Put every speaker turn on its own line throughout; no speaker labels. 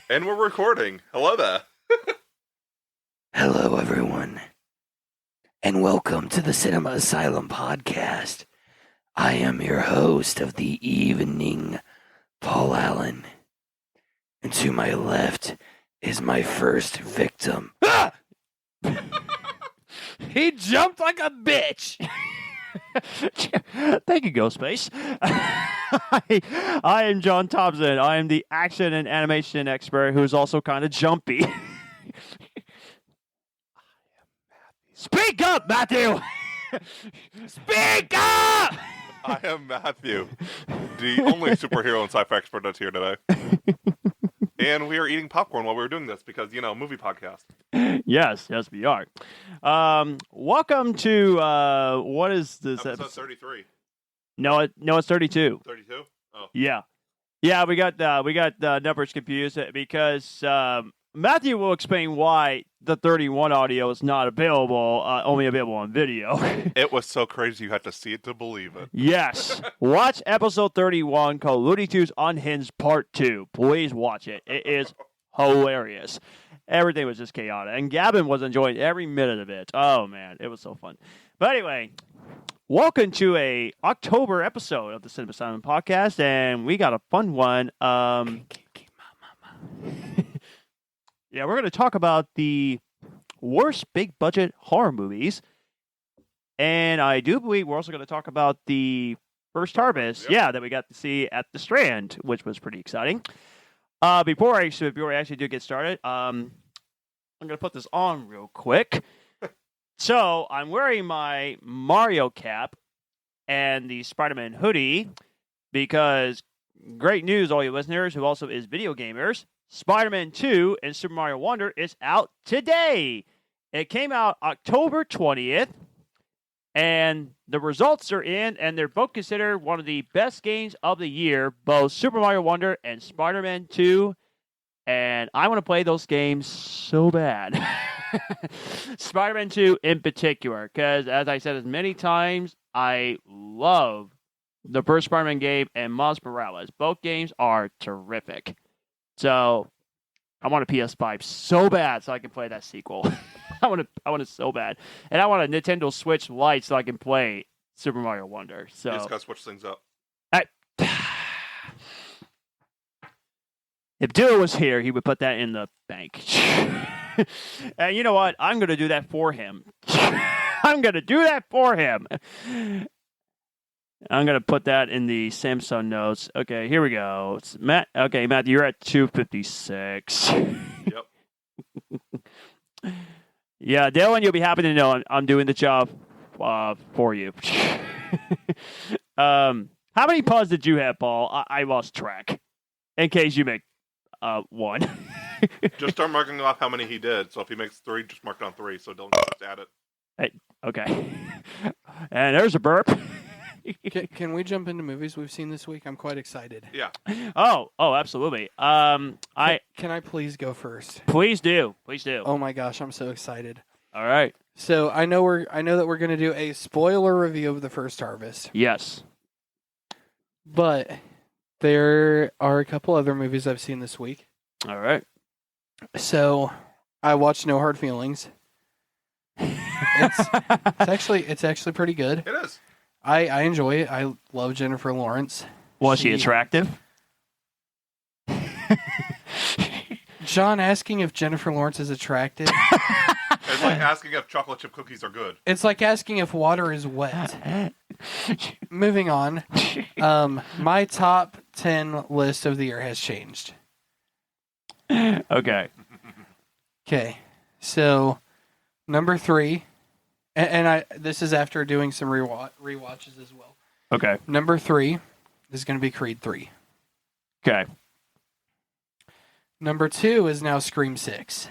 And we're recording. Hello there.
Hello, everyone, and welcome to the Cinema Asylum podcast. I am your host of the evening, Paul Allen, and to my left is my first victim.
Ah! He jumped like a bitch. Thank you, Ghostface. I am John Thompson. I am the action and animation expert who is also kind of jumpy. Speak up, Matthew! Speak up!
I am Matthew, the only superhero and sci-fi expert that's here today. And we are eating popcorn while we were doing this because, movie podcast.
Yes, we are. Welcome to what is this
Episode 33.
No, it's 32.
32? Oh.
Yeah, we got numbers confused because Matthew will explain why the 31 audio is not available, only available on video.
It was so crazy you had to see it to believe it.
Yes, watch episode 31 called Looney Tunes Unhinged Part 2. Please watch it. It is hilarious. Everything was just chaotic, and Gavin was enjoying every minute of it. Oh man, it was so fun. But anyway, welcome to a October episode of the Cinema Asylum podcast, and we got a fun one. Yeah, we're going to talk about the worst big budget horror movies, and I do believe we're also going to talk about the first harvest, that we got to see at the Strand, which was pretty exciting. Before I actually do get started, I'm going to put this on real quick. So I'm wearing my Mario cap and the Spider-Man hoodie because great news, all you listeners who also is video gamers. Spider-Man 2 and Super Mario Wonder is out today. It came out October 20th, and the results are in, and they're both considered one of the best games of the year, both Super Mario Wonder and Spider-Man 2, and I want to play those games so bad. Spider-Man 2 in particular, because as I said as many times, I love the first Spider-Man game and Miles Morales. Both games are terrific. So I want a PS5 so bad so I can play that sequel. I want it so bad. And I want a Nintendo Switch Lite so I can play Super Mario Wonder. So
You just gotta switch things up.
If Duo was here, he would put that in the bank. And you know what? I'm going to do that for him. I'm going to do that for him. I'm going to put that in the Samsung notes. Okay, here we go. It's Matt. Okay, Matt, you're at 256.
Yep.
Yeah, Dylan, you'll be happy to know I'm doing the job for you. How many puns did you have, Paul? I lost track. In case you make one.
Just start marking off how many he did. So if he makes 3, just mark down 3. So don't just add it.
Hey, okay. And there's a burp.
Can we jump into movies we've seen this week? I'm quite excited.
Yeah.
Oh, absolutely.
Can I please go first?
Please do.
Oh my gosh, I'm so excited.
All right.
So I know that we're gonna do a spoiler review of the first harvest,
Yes.
but there are a couple other movies I've seen this week.
All right.
So I watched No Hard Feelings. It's actually pretty good.
It is.
I enjoy it. I love Jennifer Lawrence.
Was she attractive?
John asking if Jennifer Lawrence is attractive.
It's like asking if chocolate chip cookies are good.
It's like asking if water is wet. Moving on. My top 10 list of the year has changed.
Okay.
Okay. So, number 3, and this is after doing some rewatches as well.
Okay.
Number 3 is going to be Creed 3.
Okay.
Number 2 is now Scream 6.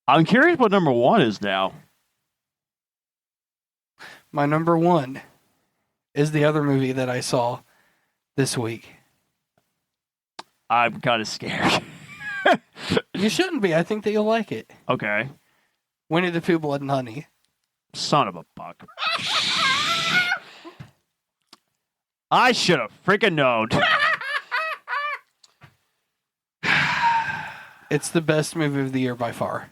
I'm curious what number 1 is now.
My number 1 is the other movie that I saw this week.
I'm kind of scared.
You shouldn't be. I think that you'll like it.
Okay.
Winnie the Pooh, Blood and Honey.
Son of a buck. I should have freaking known.
It's the best movie of the year by far.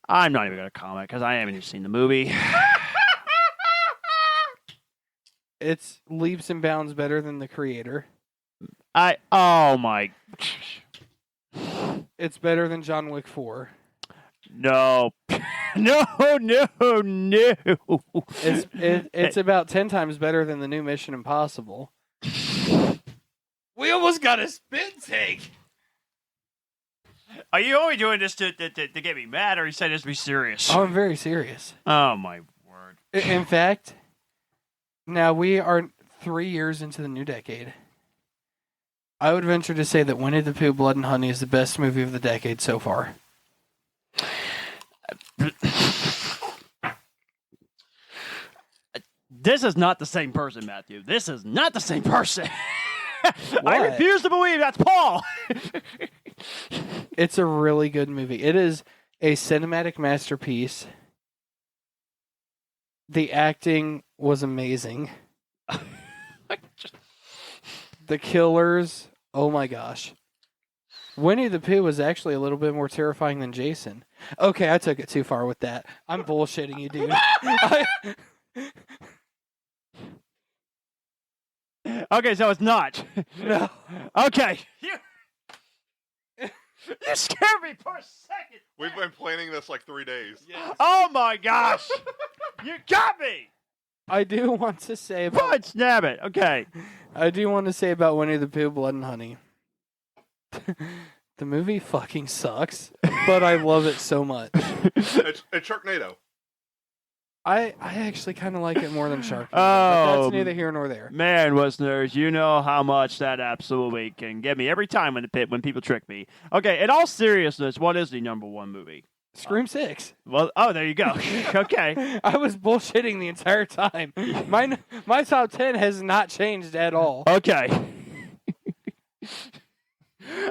I'm not even going to comment because I haven't even seen the movie.
It's leaps and bounds better than The Creator.
Oh my.
It's better than John Wick 4.
No. No.
It's about 10 times better than the new Mission Impossible. We almost got a spit take.
Are you only doing this to get me mad, or are you saying this to be serious?
Oh, I'm very serious.
Oh my word.
In fact, now we are 3 years into the new decade. I would venture to say that Winnie the Pooh, Blood and Honey is the best movie of the decade so far.
This is not the same person, Matthew. This is not the same person. I
What?
refuse to believe that's Paul.
It's a really good movie. It is a cinematic masterpiece. The acting was amazing. The killers, oh my gosh. Winnie the Pooh was actually a little bit more terrifying than Jason. Okay, I took it too far with that. I'm bullshitting you, dude.
Okay, so it's not.
No.
Okay. You scared me for a second.
We've been planning this like 3 days.
Oh my gosh. You got me.
I do want to say about
Fudge, snap it. Okay.
I do want to say about Winnie the Pooh, Blood and Honey. The movie fucking sucks, but I love it so much.
It's Sharknado.
I actually kind of like it more than Sharknado.
Oh,
But that's neither here nor there.
Man, listeners, you know how much that absolutely can get me every time when people trick me. Okay, in all seriousness, what is the number one movie?
Scream 6.
Well, oh, there you go. Okay.
I was bullshitting the entire time. My top 10 has not changed at all.
Okay.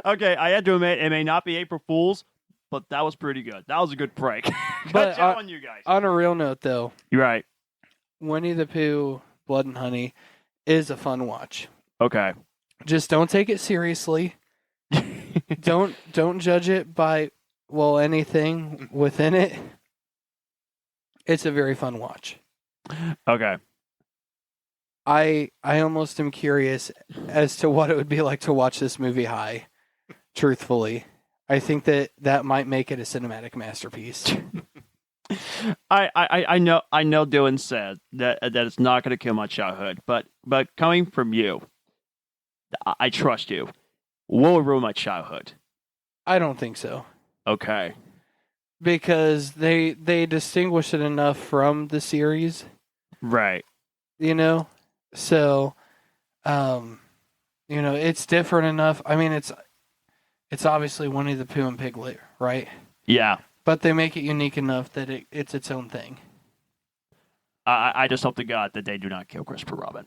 Okay, I had to admit, it may not be April Fool's, but that was pretty good. That was a good prank.
But,
Good job on you guys.
On a real note, though,
You're right.
Winnie the Pooh, Blood and Honey is a fun watch.
Okay.
Just don't take it seriously. Don't judge it by anything within it. It's a very fun watch.
Okay.
I almost am curious as to what it would be like to watch this movie high. Truthfully, I think that might make it a cinematic masterpiece.
I know Dylan said that it's not going to kill my childhood, but coming from you, I trust you. What would ruin my childhood?
I don't think so,
Okay.
because they distinguish it enough from the series,
Right.
you know. So, it's different enough. I mean, it's obviously Winnie the Pooh and Piglet, right?
Yeah.
But they make it unique enough that it's its own thing.
I just hope to God that they do not kill Christopher Robin.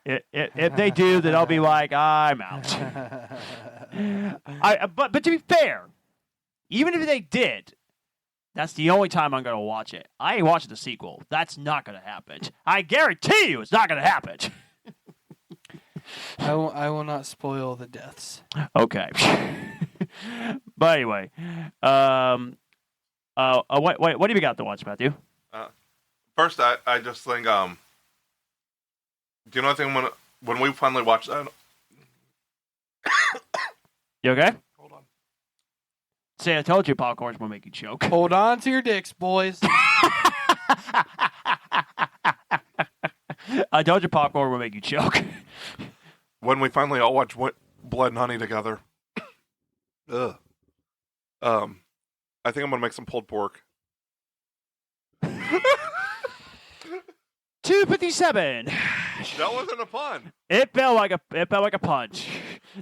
If they do, then I'll be like, I'm out. But to be fair, even if they did, that's the only time I'm going to watch it. I ain't watching the sequel. That's not going to happen. I guarantee you it's not going to happen.
I will not spoil the deaths.
Okay. But anyway, what do you got to watch, Matthew?
First, I just think, do you know anything when we finally watch that?
You okay?
Hold on.
See, I told you popcorn's going to make you choke.
Hold on to your dicks, boys.
I told you popcorn will make you choke.
When we finally all watch Blood and Honey together. Ugh. I think I'm gonna make some pulled pork.
257.
That wasn't a pun.
It felt like a punch.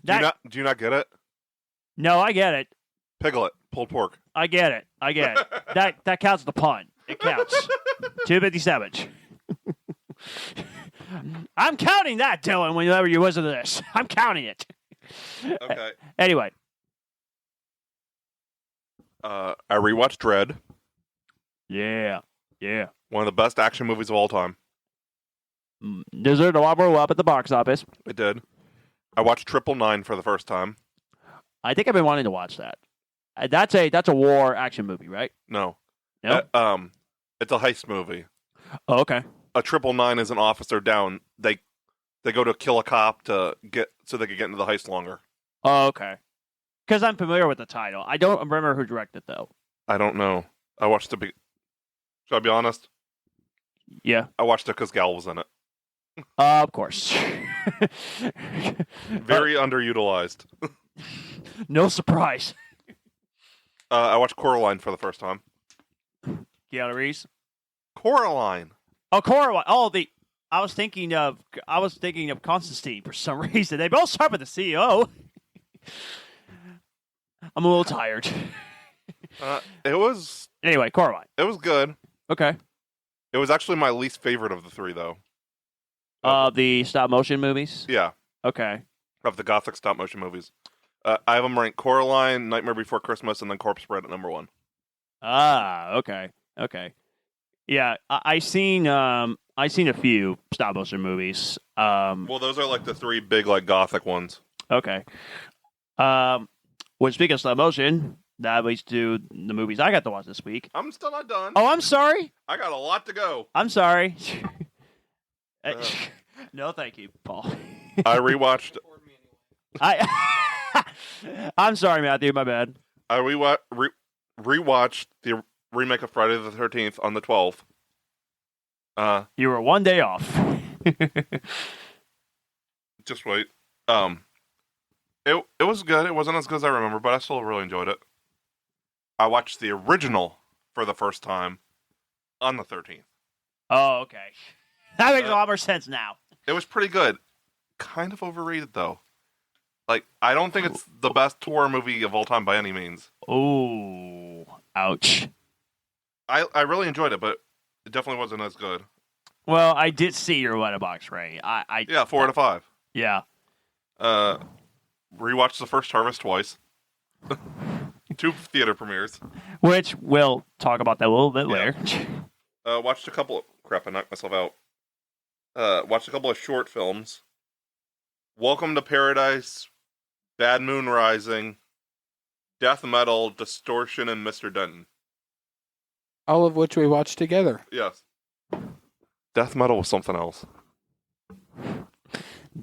Do you not get it?
No, I get it.
Piglet, pulled pork.
I get it. That counts as a pun. It counts. 257. I'm counting that, Dylan, whenever you listen to this. I'm counting it.
Okay.
Anyway.
I rewatched Dredd.
Yeah.
One of the best action movies of all time.
Deserved a lot more love at the box office.
It did. I watched 999 for the first time.
I think I've been wanting to watch that. That's a war action movie, right?
No.
No.
It's a heist movie.
Oh, okay.
A 999 is an officer down. They go to kill a cop so they could get into the heist longer.
Oh, okay. Because I'm familiar with the title. I don't remember who directed though.
I don't know. I watched it. Should I be honest?
Yeah.
I watched it because Gal was in it.
Of course.
Very underutilized.
No surprise.
I watched Coraline for the first time.
Keanu Reeves.
Coraline.
Oh, Coraline. Oh, I was thinking of Constantine for some reason. They both start with the CEO. I'm a little tired.
It was
Anyway, Coraline.
good.
Okay.
It was actually my least favorite of the three, though.
The stop motion movies.
Yeah,
Okay.
of the Gothic stop motion movies. I have them ranked Coraline, Nightmare Before Christmas, and then Corpse Bride at number 1.
Ah, okay. Yeah, I seen a few stop motion movies.
Well, those are like the three big like Gothic ones.
Okay. When speaking of stop motion, that leads to the movies I got to watch this week.
I'm still not done.
Oh, I'm sorry.
I got a lot to go.
I'm sorry. No, thank you, Paul.
I rewatched.
I'm sorry, Matthew. My bad.
I rewatched the remake of Friday the 13th on the 12th.
You were one day off.
Just wait. It was good. It wasn't as good as I remember, but I still really enjoyed it. I watched the original for the first time on the 13th.
Oh, okay. That makes a lot more sense now.
It was pretty good. Kind of overrated though. Like, I don't think it's the best horror movie of all time by any means.
Oh, ouch.
I really enjoyed it, but it definitely wasn't as good.
Well, I did see your letterbox rating.
Yeah, 4 out of 5.
Yeah.
Rewatched The First Harvest twice. 2 theater premieres.
Which we'll talk about that a little bit later.
Watched a couple. Crap! I knocked myself out. Watched a couple of short films. Welcome to Paradise, Bad Moon Rising, Death Metal, Distortion, and Mr. Denton.
All of which we watched together.
Yes. Death Metal was something else.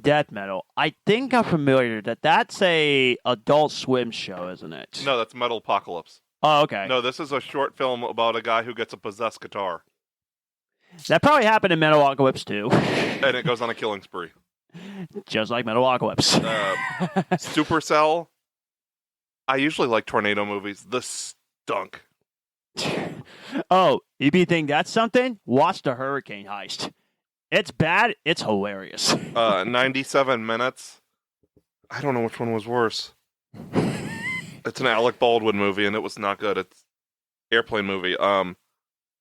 Death Metal. I think I'm familiar that's a Adult Swim show, isn't it?
No, that's Metal Apocalypse.
Oh, okay.
No, this is a short film about a guy who gets a possessed guitar.
That probably happened in Metalocalypse too.
And it goes on a killing spree.
Just like Metalocalypse.
Supercell. I usually like tornado movies. This stunk.
Oh, if you think that's something, watch the Hurricane Heist. It's bad. It's hilarious.
97 minutes. I don't know which one was worse. It's an Alec Baldwin movie, and it was not good. It's airplane movie. I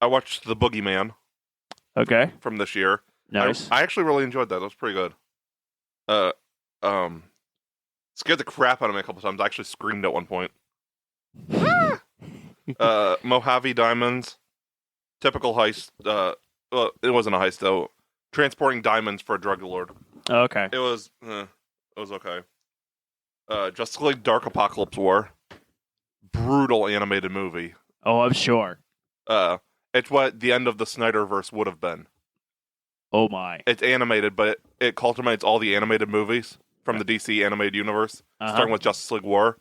watched The Boogeyman
Okay.
from this year.
Nice.
I actually really enjoyed that. That was pretty good. Scared the crap out of me a couple times. I actually screamed at one point. Mojave Diamonds. Typical heist. Well, it wasn't a heist though. Transporting diamonds for a drug lord.
Okay.
It was okay. Justice League Dark Apocalypse War. Brutal animated movie.
Oh, I'm sure.
It's what the end of the Snyderverse would have been.
Oh my.
It's animated, but it culminates all the animated movies from the DC animated universe, starting with Justice League War.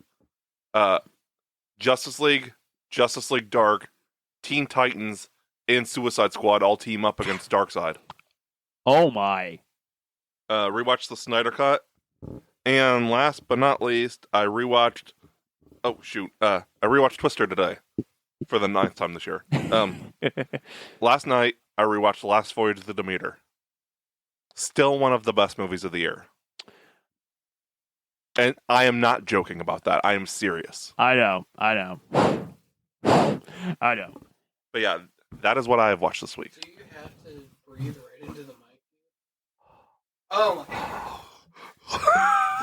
Justice League Dark, Teen Titans, and Suicide Squad all team up against Darkseid.
Oh my.
Rewatched the Snyder Cut. And last but not least, I rewatched Twister today for the 9th time this year. Last night, I rewatched The Last Voyage of the Demeter. Still one of the best movies of the year. And I am not joking about that. I am serious.
I know.
But yeah, that is what I have watched this week.
So you have to breathe right into the mic. Oh my god.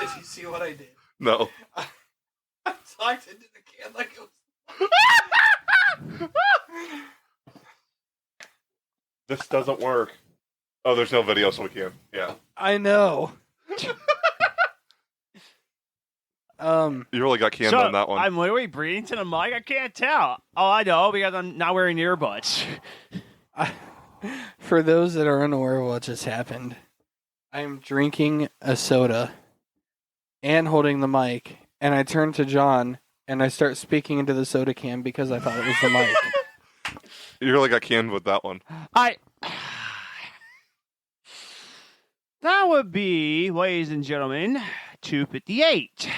Did you see what I did?
No.
I talked into the can like it was...
This doesn't work. Oh, there's no video, so we can't. Yeah.
I know. Um,
You really got canned
So,
on that one.
I'm literally breathing to the mic. I can't tell. Oh, I know because I'm not wearing earbuds.
for those that are unaware of what just happened, I'm drinking a soda and holding the mic, and I turn to John and I start speaking into the soda can because I thought it was the mic.
You really got canned with that one.
That would be, ladies and gentlemen, 258.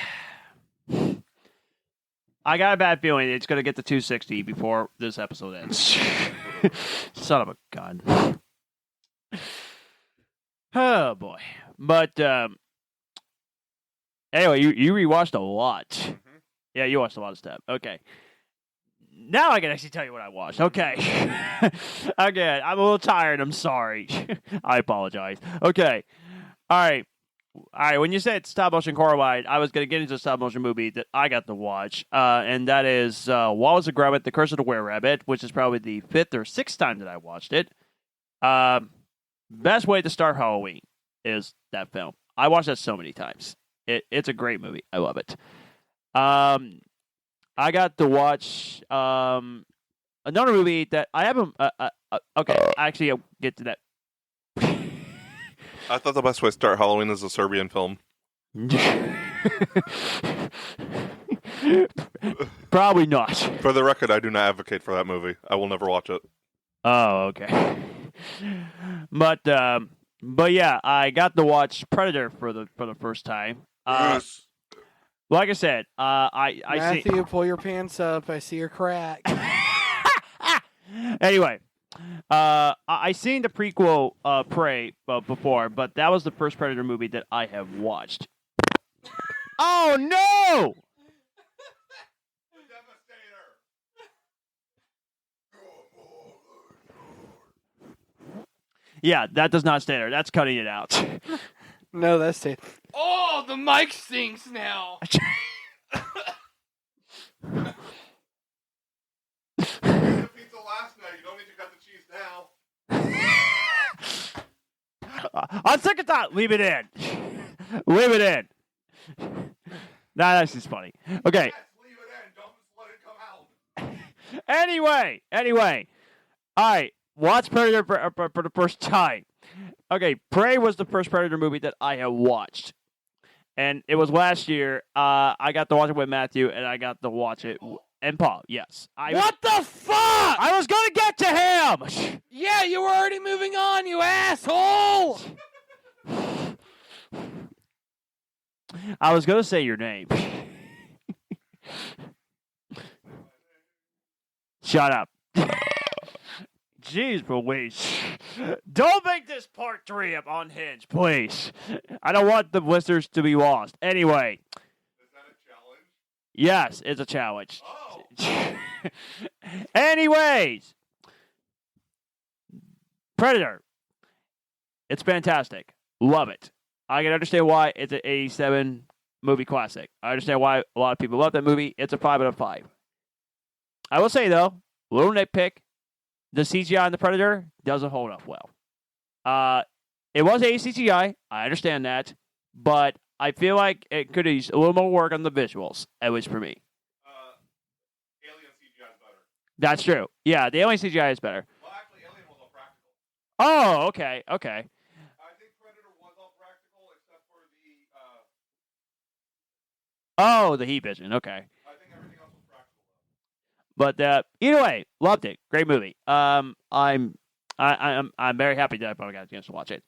I got a bad feeling it's going to get to 260 before this episode ends. Son of a gun. Oh, boy. But, anyway, you rewatched a lot.
Mm-hmm.
Yeah, you watched a lot of stuff. Okay. Now I can actually tell you what I watched. Okay. Again, I'm a little tired. I'm sorry. I apologize. Okay. All right. When you said stop motion Coraline, I was going to get into a stop motion movie that I got to watch, and that is Wallace and Gromit: The Curse of the Were-Rabbit, which is probably the 5th or 6th time that I watched it. Best way to start Halloween is that film. I watched that so many times. It's a great movie. I love it. I got to watch another movie that I haven't. Okay, actually, I'll get to that.
I thought the best way to start Halloween is a Serbian film.
Probably not.
For the record, I do not advocate for that movie. I will never watch it.
Oh, okay. But yeah, I got to watch Predator for the first time.
Yes.
Like I said, I see.
Matthew, pull your pants up. I see your crack.
Anyway, I seen the prequel Prey before, but that was the first Predator movie that I have watched. Oh no! Yeah, that does not stay there. That's cutting it out.
No, that's it. Oh, the mic stinks now.
Pizza last night. You don't need to cut the cheese now.
On second thought, leave it in. Leave it in. That's just funny. Okay.
Yes, leave it in. Don't just let it come out.
Anyway. All right. Watch Predator for the first time. Okay, Prey was the first Predator movie that I have watched. And it was last year. I got to watch it with Matthew, and I got to watch it. And Paul, yes.
What the fuck?
I was going to get to him!
Yeah, you were already moving on, you asshole!
I was going to say your name. Shut up. Jeez Louise. Don't make this part 3 of Unhinged, please. I don't want the listeners to be lost. Anyway.
Is that a challenge?
Yes, it's a challenge.
Oh.
Anyways. Predator. It's fantastic. Love it. I can understand why it's an 87 movie classic. I understand why a lot of people love that movie. It's a 5 out of 5. I will say, though, little nitpick. The CGI on the Predator doesn't hold up well. It was CGI. I understand that. But I feel like it could use a little more work on the visuals, at least for me.
Alien CGI is better.
That's true. Yeah, the Alien CGI is better.
Well, actually, Alien was all practical.
Oh, okay.
I think Predator was all practical except for the.
Oh, the heat vision. Okay.
I think everything else was practical.
But either way, loved it. Great movie. I'm very happy that I finally got a chance to watch it.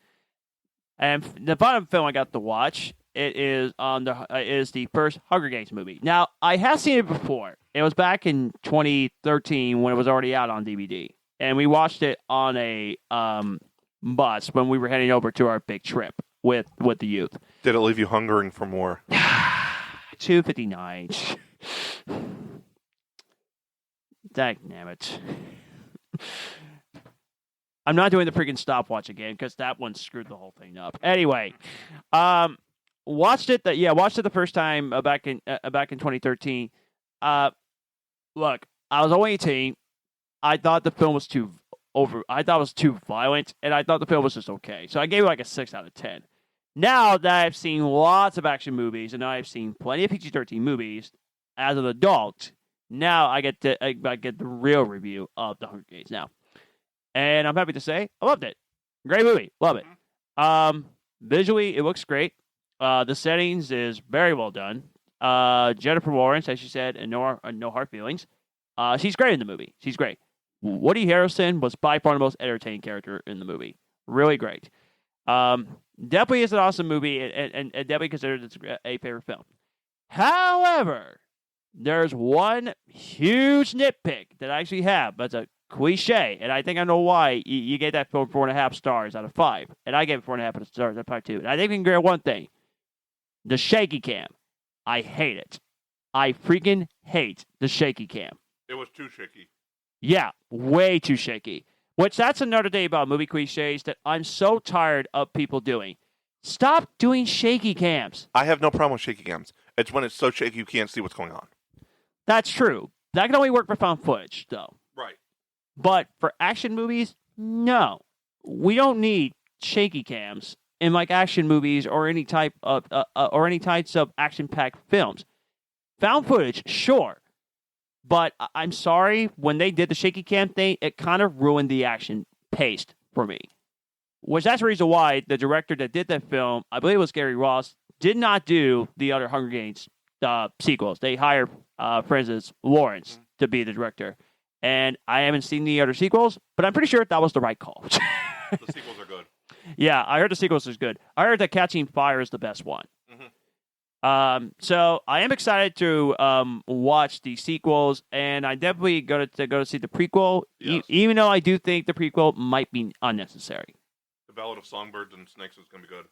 And the final film I got to watch is the first Hunger Games movie. Now I have seen it before. It was back in 2013 when it was already out on DVD, and we watched it on a bus when we were heading over to our big trip with the youth.
Did it leave you hungering for more?
259. Damn it. I'm not doing the freaking stopwatch again because that one screwed the whole thing up. Anyway, watched it the first time back in 2013. Look, I was only 18. I thought the film was too I thought it was too violent, and I thought the film was just okay. So I gave it like a 6 out of 10. Now that I've seen lots of action movies and I've seen plenty of PG-13 movies as an adult, now I get the real review of The Hunger Games now. And I'm happy to say I loved it. Great movie. Love it. Visually, it looks great. The settings is very well done. Jennifer Lawrence, as she said, and no hard feelings. She's great in the movie. She's great. Woody Harrelson was by far the most entertaining character in the movie. Really great. Definitely is an awesome movie, and definitely considered it a favorite film. However, there's one huge nitpick that I actually have. That's a cliche, and I think I know why you gave that film 4.5 stars out of 5, and I gave it 4.5 stars out of 5 too. And I think we can agree on one thing: the shaky cam. I hate it. I freaking hate the shaky cam.
It was too shaky.
Yeah, way too shaky. Which that's another thing about movie cliches that I'm so tired of people doing. Stop doing shaky cams.
I have no problem with shaky cams. It's when it's so shaky you can't see what's going on.
That's true. That can only work for found footage, though.
Right.
But for action movies, no. We don't need shaky cams in like action movies or any type of or any types of action-packed films. Found footage, sure. But I'm sorry, when they did the shaky cam thing, it kind of ruined the action pace for me. Which that's the reason why the director that did that film, I believe it was Gary Ross, did not do the other Hunger Games sequels. They hired Francis Lawrence to be the director. And I haven't seen the other sequels, but I'm pretty sure that was the right call.
The sequels are good.
Yeah, I heard the sequels is good. I heard that Catching Fire is the best one.
Mhm.
So I am excited to watch the sequels, and I definitely go to see the prequel,
Yes.
even though I do think the prequel might be unnecessary.
The Ballad of Songbirds and Snakes is going to be good.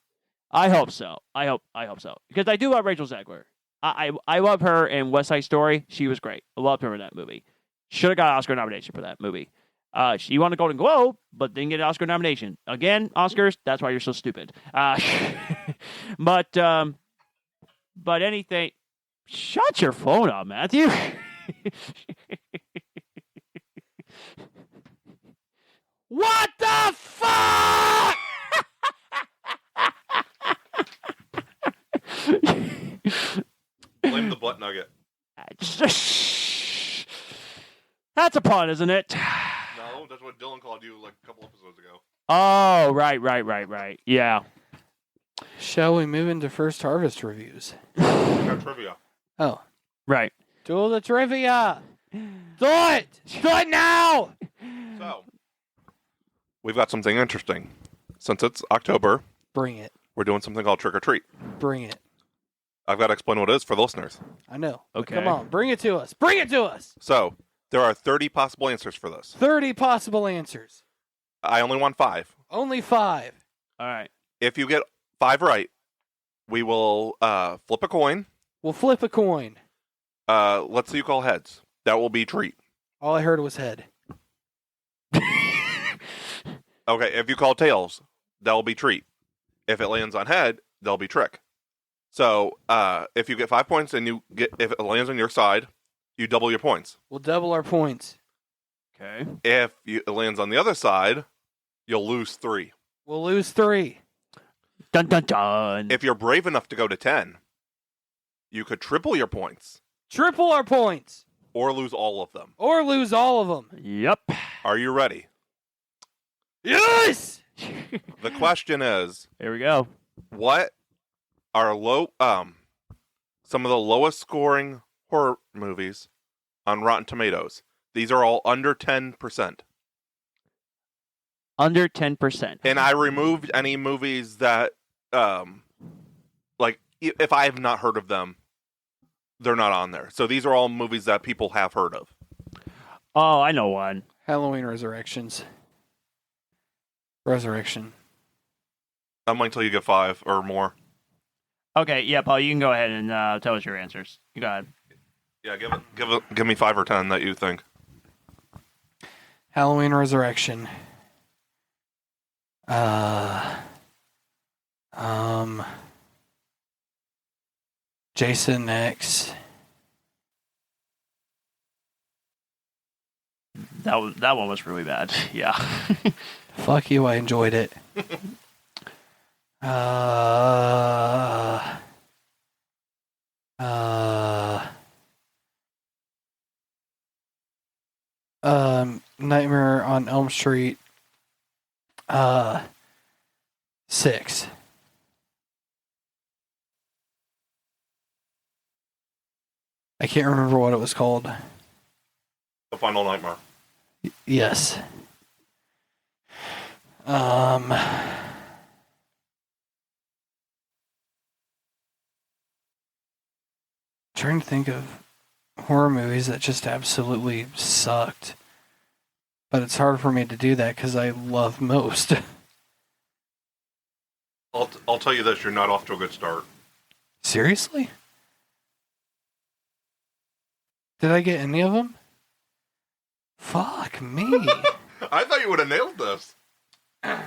I hope so. I hope so, because I do love Rachel Zegler. I love her in West Side Story. She was great. I loved her in that movie. Should have got an Oscar nomination for that movie. She won a Golden Globe, but didn't get an Oscar nomination. Again, Oscars. That's why you're so stupid. But anything. Shut your phone up, Matthew. What the fuck?
Blame the butt nugget.
That's a pun, isn't it?
No, that's what Dylan called you like a couple episodes ago.
Oh, right. Yeah.
Shall we move into first harvest reviews?
We got trivia.
Oh.
Right.
Do the trivia! Do it! Do it now!
So, we've got something interesting. Since it's October,
Bring it.
we're doing something called Trick or Treat.
Bring it.
I've got to explain what it is for the listeners.
I know. But
Okay.
Come on. Bring it to us. Bring it to us!
So, there are 30 possible answers for this.
30 possible answers.
I only want 5.
Only 5.
All right.
If you get 5 right, we will flip a coin.
We'll flip a coin.
Let's say you call heads. That will be treat.
All I heard was head.
Okay, if you call tails, that will be treat. If it lands on head, that'll be trick. So, if you get 5 points and if it lands on your side, you double your points.
We'll double our points.
Okay.
If it lands on the other side, you'll lose 3.
We'll lose 3.
Dun dun dun.
If you're brave enough to go to 10, you could triple your points
Triple our points.
or lose all of them.
Or lose all of them.
Yep.
Are you ready?
Yes!
The question is,
Here we go.
what are some of the lowest scoring horror movies on Rotten Tomatoes? These are all under 10%.
Under 10%.
And I removed any movies that like if I have not heard of them, they're not on there. So these are all movies that people have heard of.
Oh, I know one.
Halloween Resurrections. Resurrection.
I'm waiting until you get 5 or more.
Okay, yeah, Paul, you can go ahead and tell us your answers. You go ahead.
Yeah, give me 5 or 10 that you think.
Halloween Resurrection. Jason X.
That one was really bad. Yeah.
Fuck you, I enjoyed it. Uh, uh, Nightmare on Elm Street. 6. I can't remember what it was called.
The Final Nightmare.
Yes. Trying to think of horror movies that just absolutely sucked. But it's hard for me to do that because I love most.
I'll tell you this: you're not off to a good start.
Seriously? Did I get any of them? Fuck me.
I thought you would have nailed this.
Oh.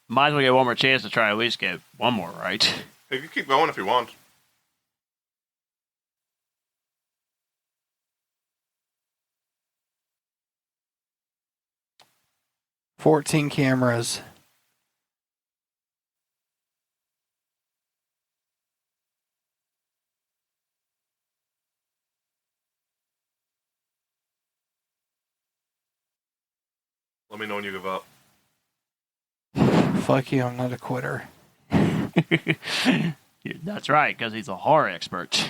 Might as well get one more chance to try at least get one more right.
You can keep going if you want.
"14 cameras."
Let me know when you give up.
Fuck you, I'm not a quitter.
That's right, because he's a horror expert.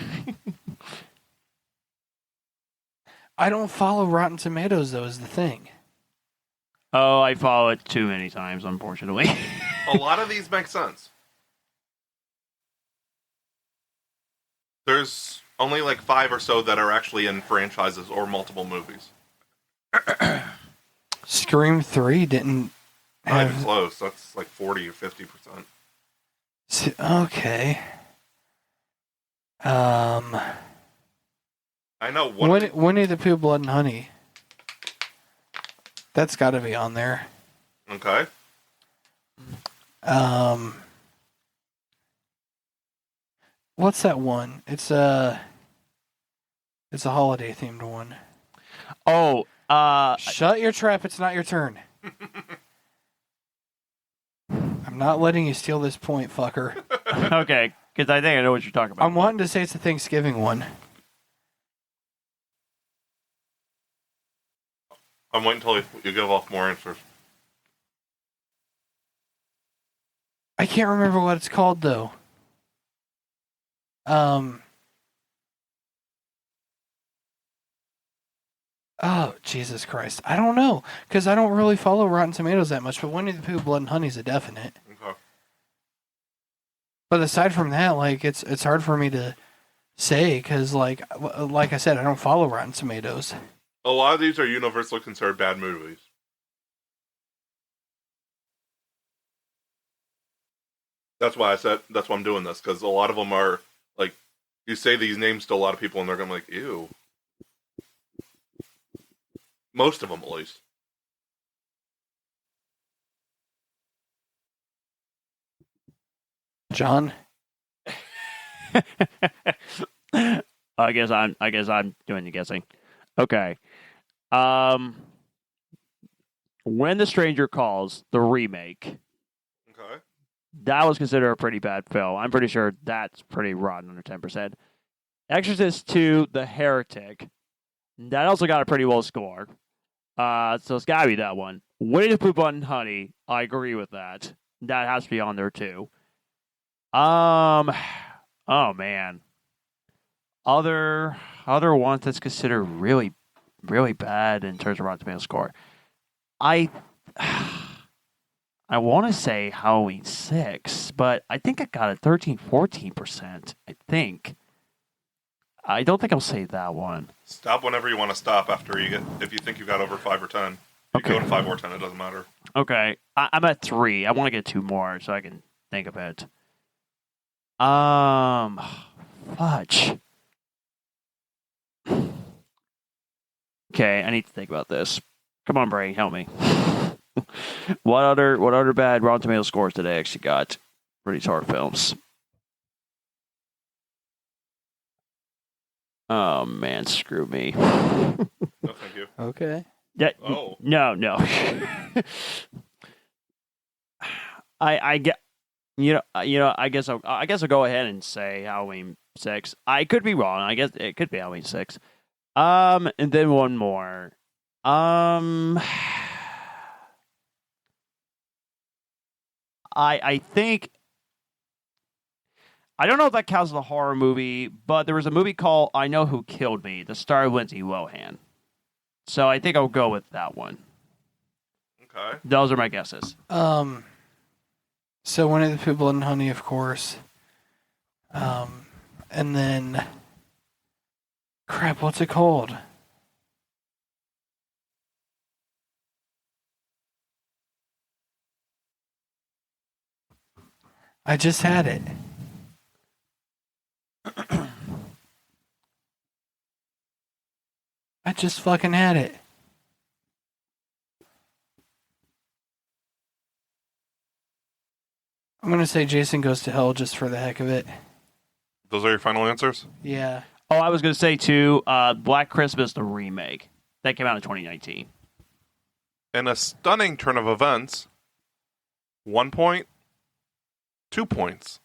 I don't follow Rotten Tomatoes, though, is the thing.
Oh, I follow it too many times, unfortunately.
A lot of these make sense. There's only like 5 or so that are actually in franchises or multiple movies.
Scream 3 didn't
Not even
have...
close. That's like 40 or 50%.
Okay.
I know one.
Winnie the Pooh, Blood and Honey. That's got to be on there.
Okay.
What's that one? It's a holiday themed one.
Oh,
Shut your trap, it's not your turn. I'm not letting you steal this point, fucker.
okay, because I think I know what you're talking about.
I'm wanting to say it's a Thanksgiving one.
I'm waiting until you give off more answers.
I can't remember what it's called, though. Oh, Jesus Christ. I don't know, because I don't really follow Rotten Tomatoes that much, but Winnie the Pooh, Blood and Honey is a definite.
Okay.
But aside from that, like, it's hard for me to say, because, like I said, I don't follow Rotten Tomatoes.
A lot of these are universally considered bad movies. That's why I'm doing this, because a lot of them are, like, you say these names to a lot of people and they're going to be like, ew. Most of them, at least.
John?
I guess I'm doing the guessing. Okay. When the Stranger Calls, the remake,
Okay.
that was considered a pretty bad film. I'm pretty sure that's pretty rotten, under 10%. Exorcist 2, The Heretic, that also got a pretty low score. So it's gotta be that one. Winnie the Pooh, Blood and Honey, I agree with that. That has to be on there too. Oh man. Other ones that's considered really, really bad in terms of Rotten Tomatoes score. I want to say Halloween 6, but I think I got it 14%. I think. I don't think I'll say that one.
Stop whenever you want to stop after if you think you got over 5 or 10. You
Okay.
go to 5 or 10, it doesn't matter.
Okay, I'm at 3. I want to get 2 more so I can think of it. Fudge. Okay, I need to think about this. Come on, brain, help me. What other bad Rotten Tomatoes scores did I actually got for these horror films? Oh man, screw me.
No, thank you.
Okay.
That,
Oh.
no. I get. I guess I'll go ahead and say Halloween 6. I could be wrong. I guess it could be Halloween 6. And then one more. I think I don't know if that counts as a horror movie, but there was a movie called I Know Who Killed Me, the star Lindsay Lohan. So I think I'll go with that one.
Okay.
Those are my guesses.
So one of the people in Honey, of course. And then, crap, what's it called? I just had it. I just fucking had it. I'm gonna say Jason Goes to Hell just for the heck of it.
Those are your final answers?
Yeah.
Oh, I was going to say, too, Black Christmas, the remake. That came out in 2019.
In a stunning turn of events, 1 point, 2 points.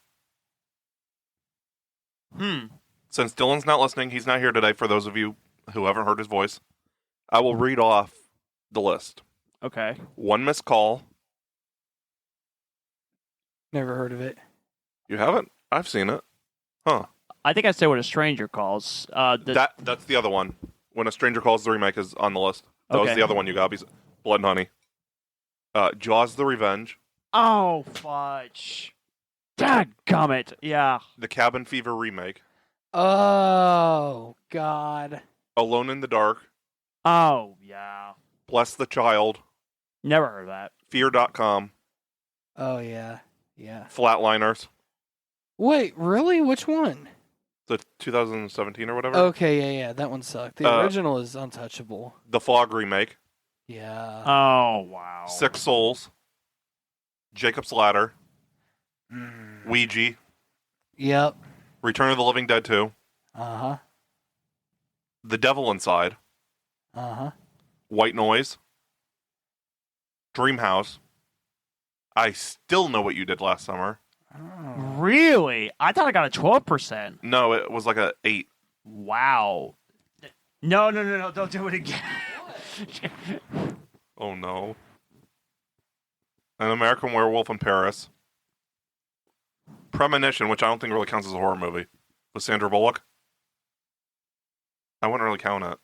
Since Dylan's not listening, he's not here today, for those of you who haven't heard his voice, I will read off the list.
Okay.
1 missed call.
Never heard of it.
You haven't? I've seen it. Huh.
I think I say What a Stranger Calls.
That's the other one. When a Stranger Calls, the remake is on the list. That was
Okay.
the other one you got. Blood and Honey. Jaws the Revenge.
Oh, fudge. Dadgummit. Yeah.
The Cabin Fever remake.
Oh, God.
Alone in the Dark.
Oh, yeah.
Bless the Child.
Never heard of that.
Fear.com.
Oh, yeah. Yeah.
Flatliners.
Wait, really? Which one?
The 2017 or whatever.
Okay, yeah. That one sucked. The
Uh,
original is untouchable.
The Fog remake.
Yeah.
Oh, wow.
Six Souls. Jacob's Ladder.
Mm.
Ouija.
Yep.
Return of the Living Dead 2.
Uh-huh.
The Devil Inside.
Uh-huh.
White Noise. Dreamhouse. I Still Know What You Did Last Summer.
Oh.
Really? I thought I got a 12%.
No, it was like a 8.
Wow. No. Don't do it again.
Oh no. An American Werewolf in Paris. Premonition, which I don't think really counts as a horror movie, with Sandra Bullock. I wouldn't really count it.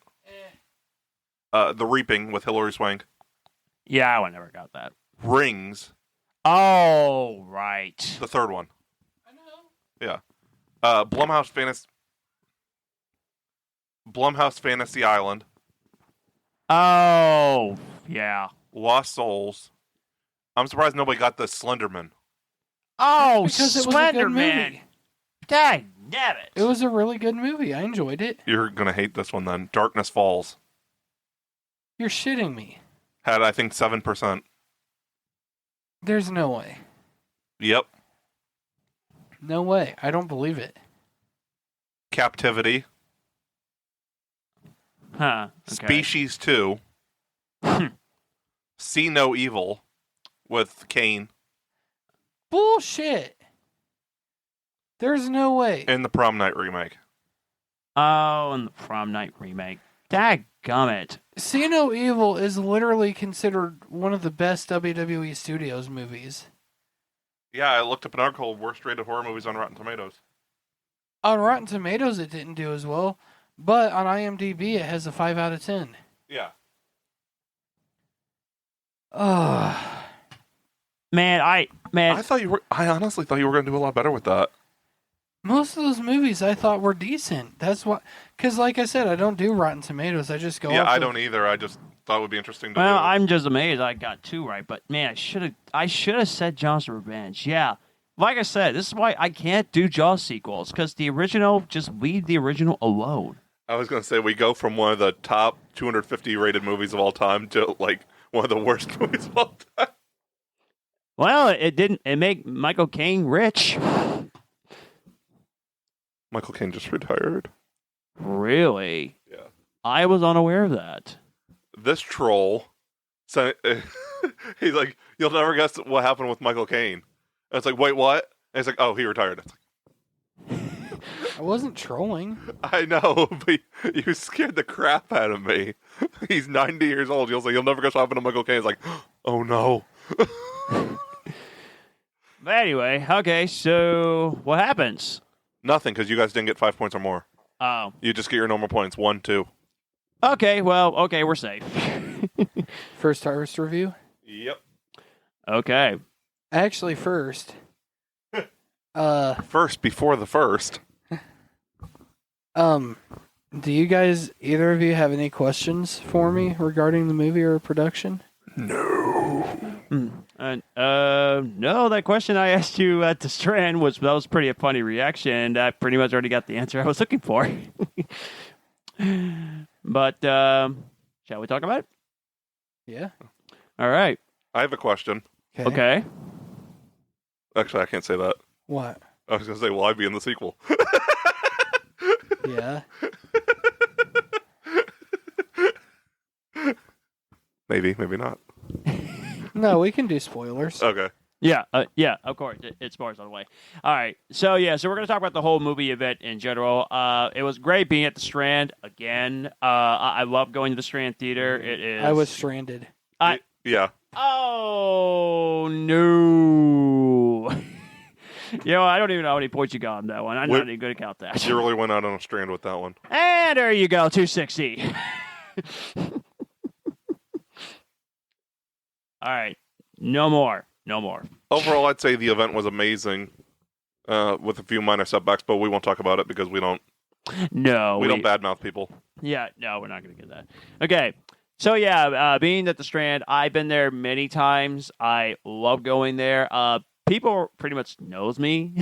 The Reaping with Hilary Swank.
Yeah, I never got that.
Rings,
Oh, right.
the third one. I know. Yeah. Blumhouse Fantasy Island.
Oh, yeah.
Lost Souls. I'm surprised nobody got the Slenderman.
Oh,
Because it was a good
Slenderman.
movie.
Dang, damn it.
It was a really good movie. I enjoyed it.
You're gonna hate this one then. Darkness Falls.
You're shitting me.
Had, I think, 7%.
There's no way.
Yep.
No way. I don't believe it.
Captivity.
Huh. Okay.
Species 2. See No Evil with Kane.
Bullshit. There's no way.
And the Prom Night remake.
Oh, and the Prom Night remake. Dadgummit.
See No Evil is literally considered one of the best WWE Studios movies.
Yeah, I looked up an article of worst rated horror movies on Rotten Tomatoes.
On Rotten Tomatoes, it didn't do as well, but on IMDb, it has a 5 out of 10.
Yeah.
Ugh.
I honestly thought you were going to do a lot better with that.
Most of those movies I thought were decent. That's what, because like I said, I don't do Rotten Tomatoes. I just go.
Yeah,
off
I
of-
don't either. I just thought it would be interesting to
Well,
do.
I'm just amazed I got 2 right, but man, I should have said Jaws Revenge. Yeah. Like I said, this is why I can't do Jaws sequels, because the original, just leave the original alone.
I was going to say, we go from one of the top 250 rated movies of all time to, like, one of the worst movies of all time.
Well, it made Michael Caine rich.
Michael Caine just retired.
Really?
Yeah.
I was unaware of that.
this troll sent, he's like, you'll never guess what happened with Michael Caine. And it's like, wait, what? And he's like, oh, he retired. It's
I wasn't trolling.
like, I know, but you scared the crap out of me. He's 90 years old. You'll say, you'll never guess what happened to Michael Caine. It's like, oh no.
But anyway, okay, so what happens?
Nothing, because you guys didn't get 5 points or more.
Oh.
You just get your normal points, 1, 2.
Okay, well, okay, we're safe.
First harvest review.
Yep.
Okay.
Actually, first.
First before the first.
Do you guys, either of you, have any questions for me regarding the movie or production?
No.
No, that question I asked you at the Strand was pretty a funny reaction. I pretty much already got the answer I was looking for. But shall we talk about it?
Yeah.
All right.
I have a question.
Okay.
Actually, I can't say that.
What?
I was going to say, will I be in the sequel?
Yeah.
Maybe, maybe not.
No, we can do spoilers.
Okay.
Yeah, of course. It's bars on the way. All right. So we're going to talk about the whole movie event in general. It was great being at the Strand again. I love going to the Strand Theater. It is.
I was stranded.
Yeah.
Oh, no. I don't even know how many points you got on that one. I'm not even going to count that.
You really went out on a strand with that one.
And there you go, 260. All right. No more.
Overall, I'd say the event was amazing, with a few minor setbacks, but we won't talk about it because we don't badmouth people.
Yeah, no, we're not going to get that. Okay. So, being at the Strand, I've been there many times. I love going there. People pretty much knows me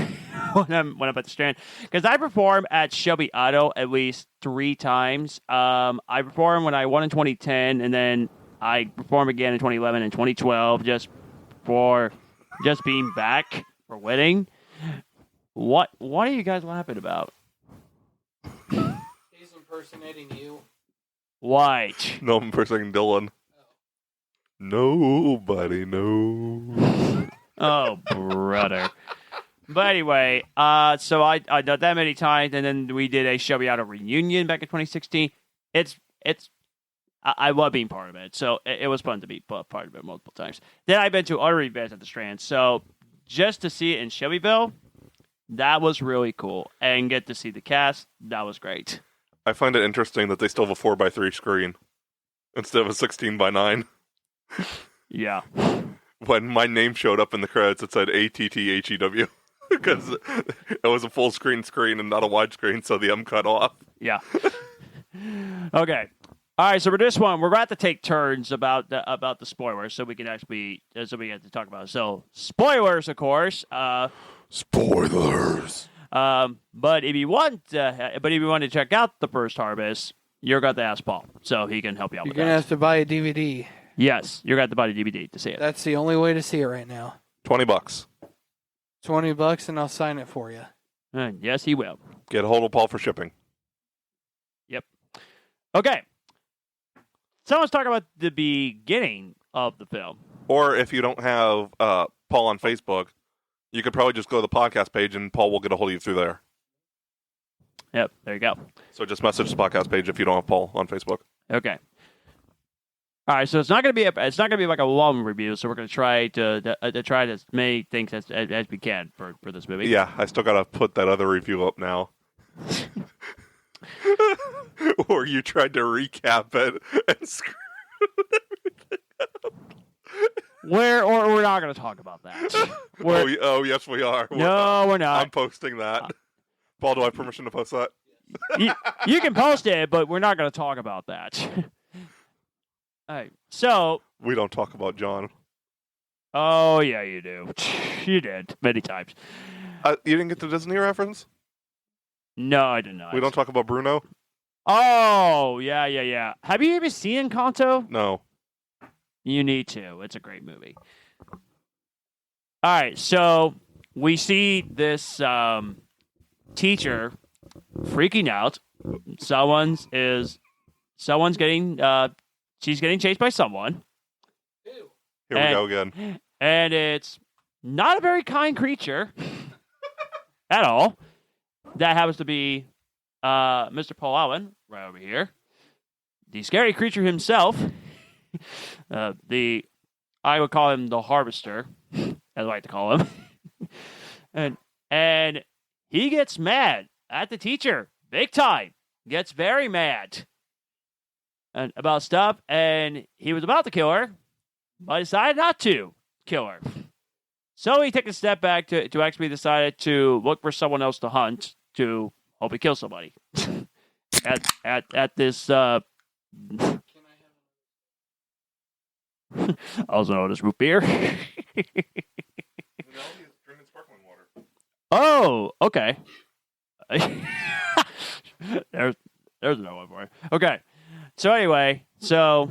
when I'm at the Strand because I perform at Shelby Auto at least 3 times. I performed when I won in 2010, and then I performed again in 2011 and 2012 just being back for wedding. What are you guys laughing about?
He's impersonating you.
White.
No, I'm impersonating Dylan. Nobody knows.
Oh, brother. But anyway, so I done that many times, and then we did a Shelby Auto reunion back in 2016. I love being part of it, so it was fun to be part of it multiple times. Then I've been to other events at the Strand, so just to see it in Shelbyville, that was really cool, and get to see the cast, that was great.
I find it interesting that they still have a 4x3 screen instead of a 16x9.
Yeah.
When my name showed up in the credits, it said ATTHEW because it was a full screen and not a widescreen, so the M cut off.
Yeah. Okay. All right. So for this one, we're going to have to take turns about the spoilers, so we can actually have to talk about it. So spoilers, of course.
Spoilers.
But if you want to check out the First Harvest, you're going to ask Paul, so he can help you out
You're
with
going to
that.
have to buy a DVD.
Yes, you're going to have to buy the DVD to see it.
That's the only way to see it right now.
$20.
$20 and I'll sign it for you.
Yes, he will.
Get a hold of Paul for shipping.
Yep. Okay. So let's talk about the beginning of the film.
Or if you don't have Paul on Facebook, you could probably just go to the podcast page and Paul will get a hold of you through there.
Yep, there you go.
So just message the podcast page if you don't have Paul on Facebook.
Okay. All right, so it's not going to be like a long review. So we're going to try as many things as we can for this movie.
Yeah, I still gotta put that other review up now. Or you tried to recap it and screw everything up.
We're not going to talk about that.
Oh, yes, we are.
No, we're not.
I'm posting that. Paul, do I have permission to post that?
You can post it, but we're not going to talk about that. All right, so
We don't talk about John.
oh yeah, you do. You did many times.
You didn't get the Disney reference?
No, I did not.
We don't talk about Bruno?
Oh yeah. Have you ever seen Encanto?
No.
You need to. It's a great movie. All right, so we see this teacher freaking out. Someone's getting she's getting chased by someone,
Here we
And-
go again.
and it's not a very kind creature at all. That happens to be Mr. Paul Allen right over here, the scary creature himself. I would call him the Harvester, as I like to call him, and he gets mad at the teacher, big time. Gets very mad about stuff, and he was about to kill her, but decided not to kill her. So he took a step back to actually decided to look for someone else to hunt to hopefully kill somebody. at this also known as root beer.
No, he's drinking sparkling water.
Oh, okay. there's another one for you. Okay. So anyway, so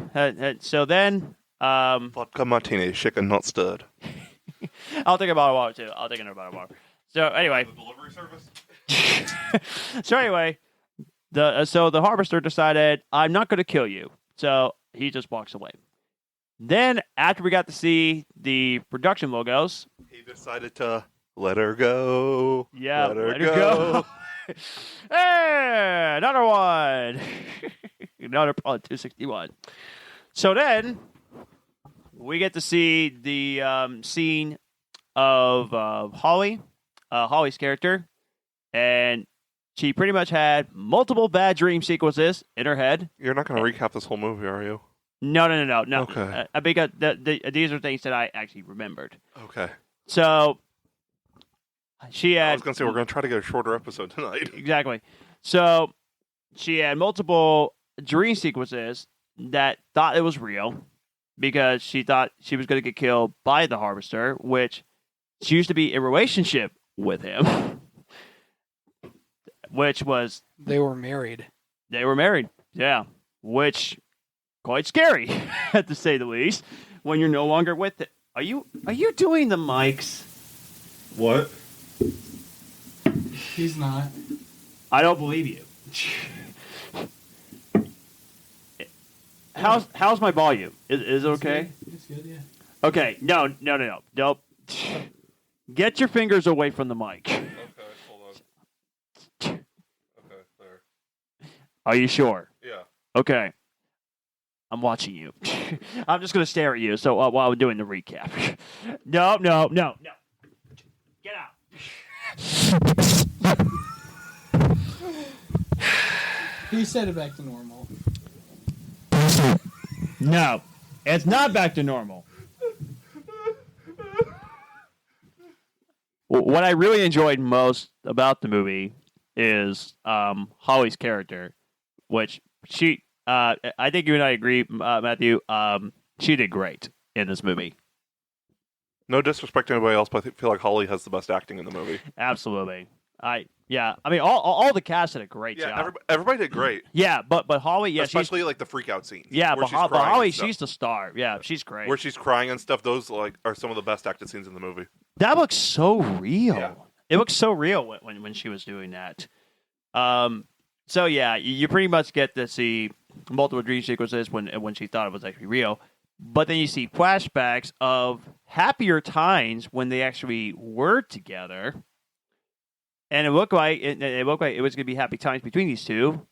then
Vodka martini, shaken, not stirred.
I'll think about it water too. I'll think about it water. So anyway,
The delivery service?
so anyway, the harvester decided I'm not going to kill you. So he just walks away. Then after we got to see the production logos,
He decided to let her go.
yeah,
Let her
let her go. Hey, another one. Another Apollo 261. So then we get to see the scene of Holly's character, and she pretty much had multiple bad dream sequences in her head.
You're not going to recap this whole movie, are you?
No.
Okay.
Because these are things that I actually remembered.
Okay.
So she
I
had
was going to say, we're going to try to get a shorter episode tonight.
exactly. So she had multiple dream sequences that thought it was real because she thought she was going to get killed by the harvester, which she used to be in a relationship with him, which was
They were married.
they were married. Yeah, which quite scary to say the least when you're no longer with it. Are you doing the mics?
What?
He's not.
I don't believe you. How's my volume? Is it okay?
It's good, yeah.
Okay. No. Nope. Get your fingers away from the mic.
Okay, hold on. Okay, there.
Are you sure?
Yeah.
Okay. I'm watching you. I'm just gonna stare at you. So while I'm doing the recap. No. Get out.
He said it back to normal.
No, it's not back to normal. What I really enjoyed most about the movie is Holly's character, which she, I think you and I agree, Matthew. She did great in this movie.
No disrespect to anybody else, but I feel like Holly has the best acting in the movie.
Absolutely. I mean, all the cast did a great
Yeah,
job.
everybody did great.
Yeah, but Holly, yeah,
Especially like the freak out scenes.
yeah,
where
but,
she's
but
crying
Holly,
and stuff.
she's the star. Yeah, she's great.
Where she's crying and stuff. Those like are some of the best acted scenes in the movie.
That looks so real.
Yeah.
It looks so real when she was doing that. So yeah, you pretty much get to see multiple dream sequences when she thought it was actually real. But then you see flashbacks of happier times when they actually were together, and it looked like it was going to be happy times between these two.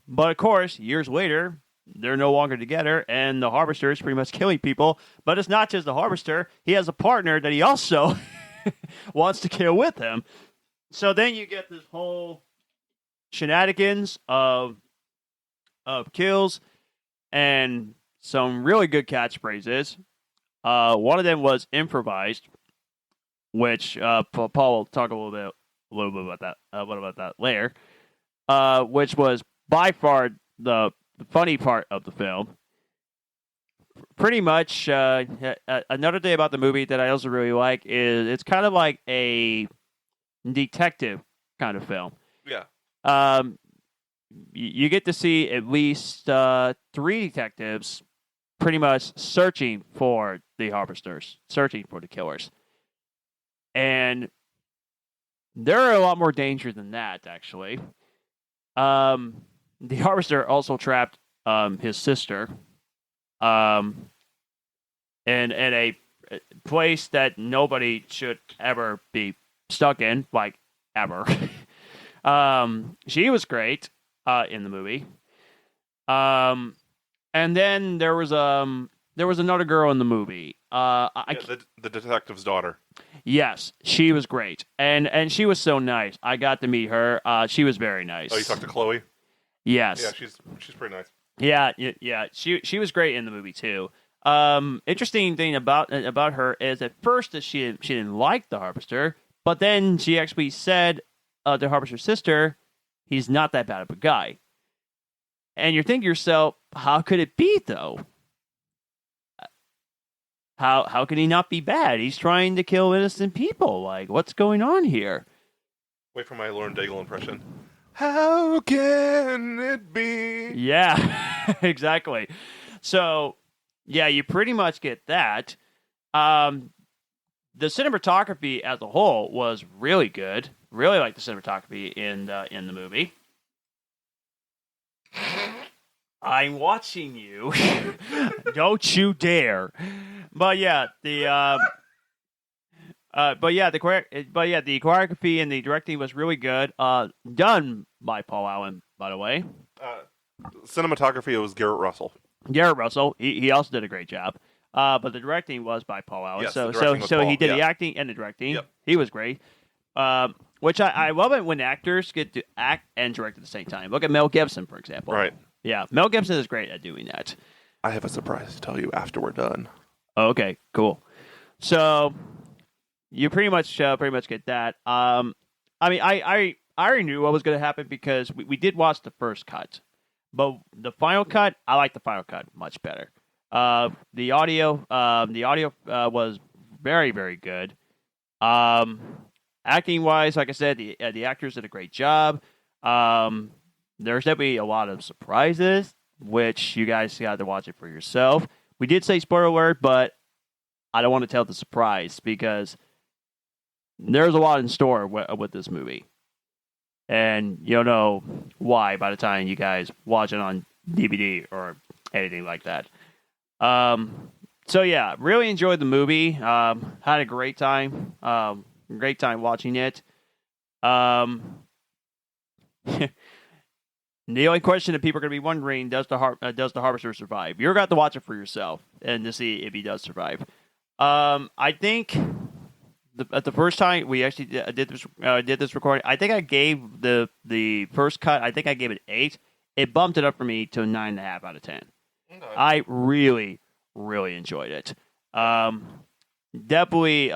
But of course, years later, they're no longer together, and the harvester is pretty much killing people. But it's not just the harvester; he has a partner that he also wants to kill with him. So then you get this whole shenanigans of kills and some really good catchphrases. One of them was improvised, which Paul will talk a little bit about that. What about that later? Which was by far the funny part of the film. Pretty much, another thing about the movie that I also really like is it's kind of like a detective kind of film.
Yeah.
You get to see at least 3 detectives pretty much searching for the harvesters, searching for the killers. And they're a lot more dangerous than that, actually. The harvester also trapped his sister in a place that nobody should ever be stuck in, like ever. She was great in the movie. And then there was another girl in the movie.
The detective's daughter.
Yes, she was great, and she was so nice. I got to meet her. She was very nice.
Oh, you talked to Chloe?
Yes.
Yeah, she's pretty nice.
Yeah. She was great in the movie too. Interesting thing about her is at first that she didn't like the Harvester, but then she actually said to Harvester's sister, "He's not that bad of a guy." And you're thinking to yourself, how could it be though? How can he not be bad? He's trying to kill innocent people. Like, what's going on here?
Wait for my Lauren Daigle impression. How can it be?
Yeah, exactly. So, yeah, you pretty much get that. The cinematography as a whole was really good. Really like the cinematography in the movie. I'm watching you. Don't you dare. But yeah, the choreography and the directing was really good. Done by Paul Allen, by the way.
Cinematography, it was Garrett Russell.
Garrett Russell, he also did a great job. But the directing was by Paul Allen.
Yes,
so
the directing was Paul,
he did the
yeah.
acting and the directing.
Yep.
He was great. Which I love it when actors get to act and direct at the same time. Look at Mel Gibson, for example.
Right.
Yeah, Mel Gibson is great at doing that.
I have a surprise to tell you after we're done.
Okay, cool. So you pretty much get that. I mean, I already knew what was going to happen because we did watch the first cut, but the final cut, I like the final cut much better. The audio was very, very good. Acting wise, like I said, the actors did a great job. There's definitely a lot of surprises, which you guys got to watch it for yourself. We did say spoiler alert, but I don't want to tell the surprise because there's a lot in store with this movie. And you'll know why by the time you guys watch it on DVD or anything like that. So yeah, really enjoyed the movie. Had a great time. Great time watching it. The only question that people are going to be wondering, does the Harvester survive? You're going to have to watch it for yourself and to see if he does survive. I think at the first time we actually did this recording, I think I gave the first cut, I think I gave it 8. It bumped it up for me to a 9.5 out of 10.
Okay.
I really, really enjoyed it. Definitely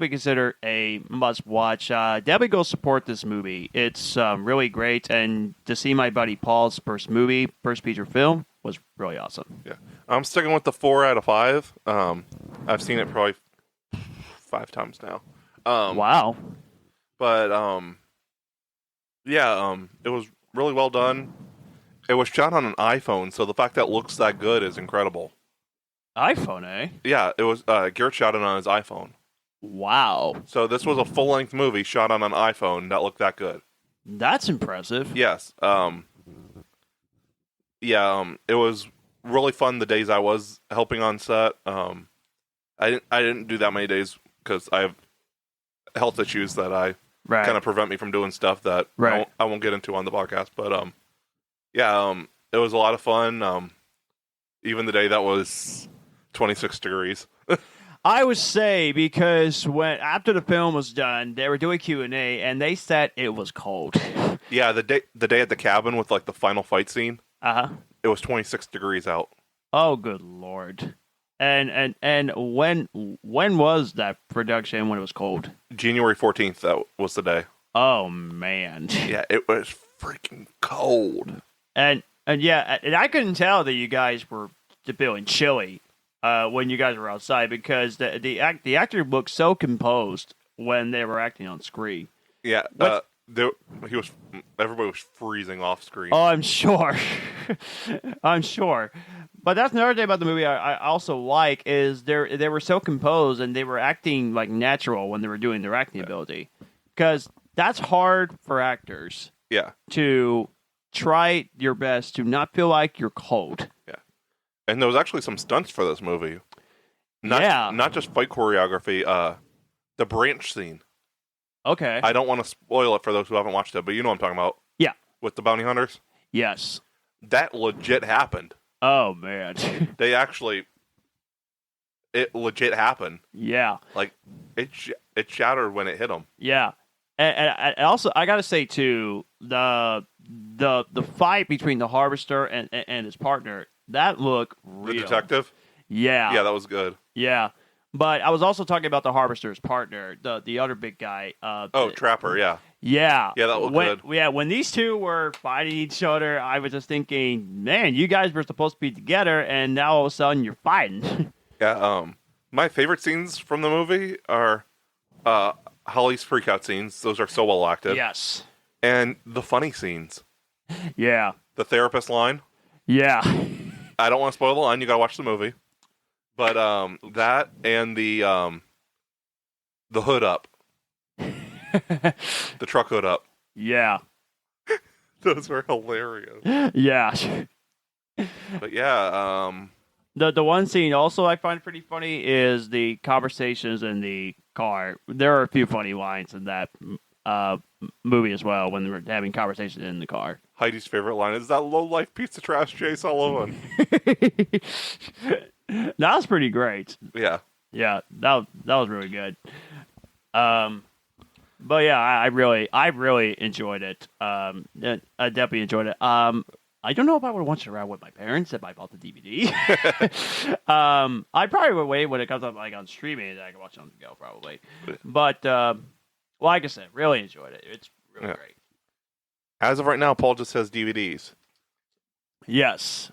consider a must watch. Definitely go support this movie. It's really great, and to see my buddy Paul's first feature film was really awesome.
Yeah, I'm sticking with the 4 out of 5. I've seen it probably 5 times now.
Wow.
But it was really well done. It was shot on an iPhone, so the fact that it looks that good is incredible.
iPhone, eh?
Yeah, it was. Garrett shot it on his iPhone.
Wow.
So this was a full-length movie shot on an iPhone that looked that good.
That's impressive.
Yes. It was really fun the days I was helping on set. I didn't do that many days because I have health issues that
Right.
kind of prevent me from doing stuff that
Right.
I won't get into on the podcast. But it was a lot of fun. Even the day that was 26 degrees.
I would say because after the film was done, they were doing Q&A, and they said it was cold.
Yeah, the day at the cabin with like the final fight scene, it was 26 degrees out.
Oh, good Lord. And when was that production when it was cold?
January 14th, that was the day.
Oh, man.
Yeah, it was freaking cold.
And I couldn't tell that you guys were feeling chilly when you guys were outside because the actor looked so composed when they were acting on screen.
Yeah, everybody was freezing off screen.
Oh, I'm sure. I'm sure. But that's another thing about the movie I also like is they were so composed and they were acting like natural when they were doing their acting ability. Because that's hard for actors.
Yeah.
To try your best to not feel like you're cold.
Yeah. And there was actually some stunts for this movie.
Yeah.
Not just fight choreography. The branch scene.
Okay.
I don't want to spoil it for those who haven't watched it, but you know what I'm talking about.
Yeah.
With the bounty hunters.
Yes.
That legit happened.
Oh man.
They actually. It legit happened.
Yeah.
Like it shattered when it hit them.
Yeah. And also, I gotta say too, the fight between the harvester and his partner, that looked real.
The detective.
Yeah.
Yeah, that was good.
Yeah. But I was also talking about the harvester's partner, the other big guy.
Trapper. Yeah.
Yeah.
Yeah, that looked
when,
good.
Yeah, when these two were fighting each other, I was just thinking, man, you guys were supposed to be together, and now all of a sudden you're fighting.
Yeah. My favorite scenes from the movie are Holly's freakout scenes. Those are so well acted.
Yes.
And the funny scenes.
Yeah.
The therapist line.
Yeah.
I don't want to spoil the line. You gotta watch the movie. But that and the hood up, the truck hood up.
Yeah.
Those were hilarious.
Yeah.
But yeah,
The one scene also I find pretty funny is the conversations in the car. There are a few funny lines in that movie as well when they're having conversations in the car.
Heidi's favorite line is that low life piece of trash Jay Sullivan.
That was pretty great.
Yeah.
Yeah, that was really good. But yeah, I really enjoyed it. I definitely enjoyed it. I don't know if I would watch it around with my parents if I bought the DVD. I probably would wait when it comes up like on streaming and I can watch it on the go probably. But like I said, really enjoyed it. It's really great.
As of right now, Paul just has DVDs.
Yes.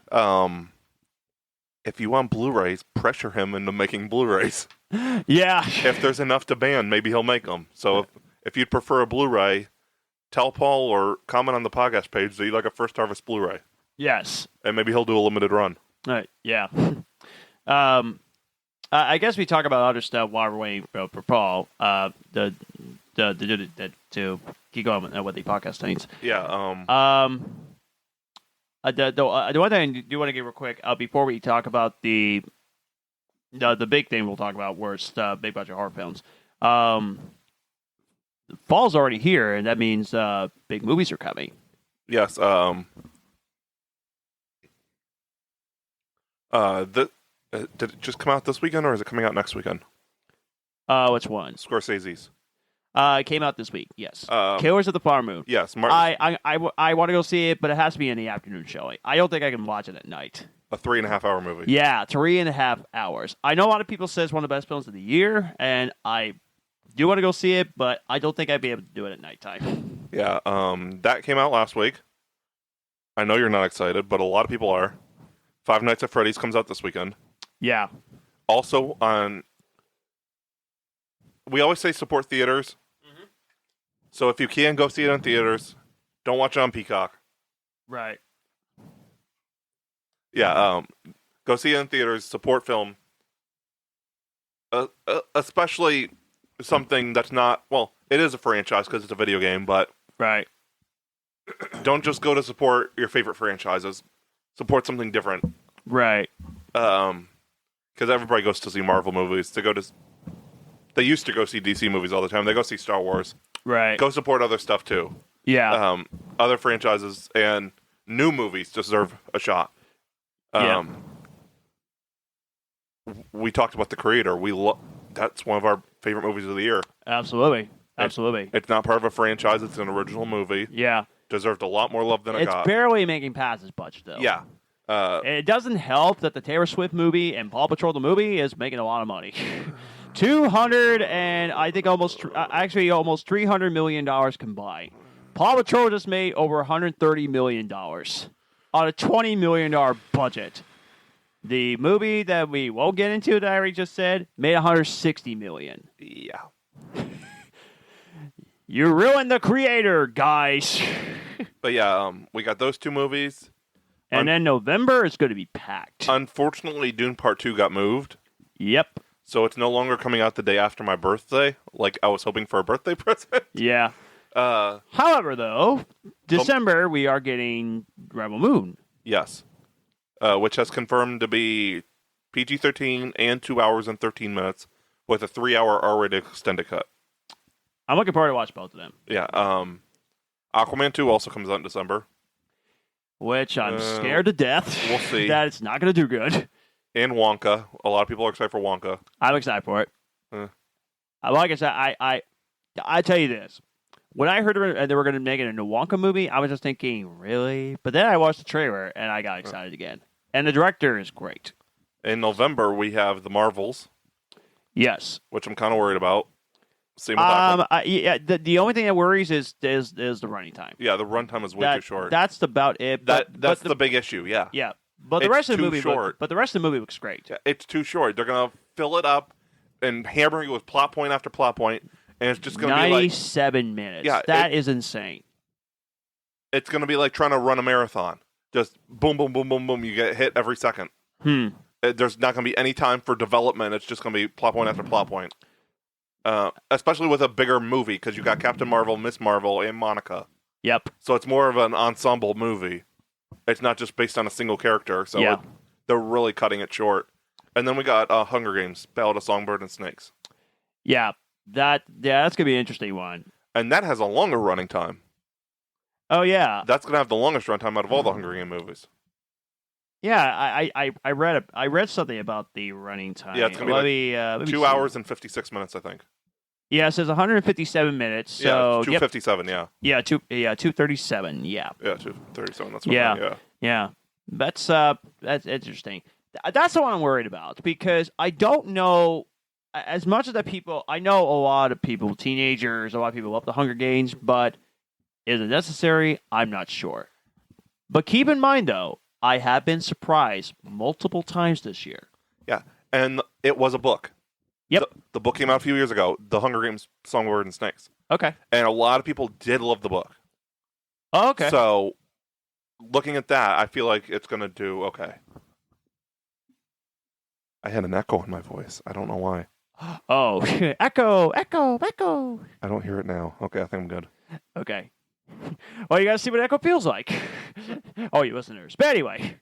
If you want Blu-rays, pressure him into making Blu-rays.
Yeah.
If there's enough to ban, maybe he'll make them. So if you'd prefer a Blu-ray, tell Paul or comment on the podcast page that you'd like a First Harvest Blu-ray.
Yes.
And maybe he'll do a limited run.
Yeah. I guess we talk about other stuff while we're waiting for Paul. To keep going with the podcast things.
Yeah.
The one thing I do want to get real quick before we talk about the big thing we'll talk about, worst big budget horror films. Fall's already here, and that means big movies are coming.
Yes. Did it just come out this weekend, or is it coming out next weekend?
Which one?
Scorsese's.
It came out this week. Yes. Killers of the Flower Moon.
Yes.
I want to go see it, but it has to be in the afternoon showing. I don't think I can watch it at night.
A 3.5 hour movie.
Yeah, 3.5 hours. I know a lot of people say it's one of the best films of the year, and I do want to go see it, but I don't think I'd be able to do it at nighttime.
Yeah. That came out last week. I know you're not excited, but a lot of people are. Five Nights at Freddy's comes out this weekend.
Yeah.
Also we always say support theaters. Mm-hmm. So if you can, go see it in theaters. Don't watch it on Peacock.
Right.
Yeah, go see it in theaters. Support film. Especially something that's not, well, it is a franchise because it's a video game, but
right.
Don't just go to support your favorite franchises. Support something different.
Right.
Because everybody goes to see Marvel movies. They used to go see DC movies all the time. They go see Star Wars.
Right.
Go support other stuff too.
Yeah.
Other franchises and new movies deserve a shot. We talked about The Creator. That's one of our favorite movies of the year.
Absolutely.
It's not part of a franchise. It's an original movie.
Yeah.
Deserved a lot more love than it got.
It's barely making past its budget, though.
Yeah.
It doesn't help that the Taylor Swift movie and Paw Patrol the movie is making a lot of money. 200 and I think almost $300 million combined. Paw Patrol just made over $130 million on a $20 million budget. The movie that we won't get into that I already just said made $160 million.
Yeah.
You ruined The Creator, guys.
But yeah, we got those two movies.
And then November is going to be packed.
Unfortunately, Dune Part 2 got moved.
Yep.
So it's no longer coming out the day after my birthday, like I was hoping for a birthday present.
Yeah. However, though, December we are getting Rebel Moon.
Yes. which has confirmed to be PG-13 and 2 hours and 13 minutes with a 3-hour R-rated extended cut.
I'm looking forward to watch both of them.
Yeah. Aquaman 2 also comes out in December.
Which I'm scared to death.
We'll see.
That it's not going to do good.
And Wonka. A lot of people are excited for Wonka.
I'm excited for it.
Huh.
Like I said, I tell you this. When I heard they were going to make it into a Wonka movie, I was just thinking, really? But then I watched the trailer, and I got excited again. And the director is great.
In November, we have The Marvels,
Yes.
which I'm kind of worried about. Same with Aquaman.
The only thing that worries is the running time.
Yeah, the runtime is way too short.
That's about it.
That's the big issue, yeah.
Yeah. But the
It's
rest of the
too
movie
short.
But the rest of the movie looks great.
Yeah, it's too short. They're going to fill it up and hammer you with plot point after plot point, and it's just going to be like...
97 minutes.
Yeah,
That is insane.
It's going to be like trying to run a marathon. Just boom, boom, boom, boom, boom. You get hit every second. There's not going to be any time for development. It's just going to be plot point after plot point. Especially with a bigger movie, because you got Captain Marvel, Miss Marvel, and Monica.
Yep.
So it's more of an ensemble movie. It's not just based on a single character. So
Yeah.
they're really cutting it short. And then we got Hunger Games, Ballad of Songbird and Snakes.
Yeah. That's going to be an interesting one.
And that has a longer running time.
Oh, yeah.
That's going to have the longest runtime out of all the Hunger Games movies.
Yeah, I read something about the running time.
Yeah, it's gonna be
let me
2
see.
hours and 56 minutes, I think.
Yeah, it says 157 minutes. So
yeah, 257, yeah.
Yeah, 237. Yeah.
Yeah, 237, that's what
Yeah.
I mean,
Yeah. That's interesting. That's the one I'm worried about because I don't know as much as that people. I know a lot of people, teenagers, a lot of people love the Hunger Games, but is it necessary? I'm not sure. But keep in mind, though, I have been surprised multiple times this year.
Yeah, and it was a book.
Yep.
The book came out a few years ago, The Hunger Games, Songbird and Snakes.
Okay.
And a lot of people did love the book.
Oh, okay.
So, looking at that, I feel like it's going to do okay. I had an echo in my voice. I don't know why.
Oh, echo, echo, echo.
I don't hear it now. Okay, I think I'm good.
Okay. Well, you got to see what echo feels like. Oh, you listeners. But anyway.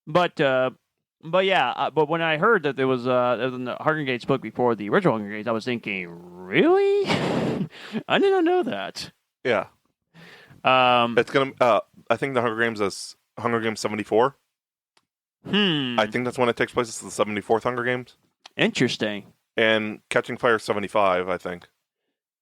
But yeah, but when I heard that there was the Hunger Games book before the original Hunger Games, I was thinking, really? I did not know that.
Yeah. It's going to, I think the Hunger Games is Hunger Games 74. I think that's when it takes place. It's the 74th Hunger Games.
Interesting.
And Catching Fire 75, I think.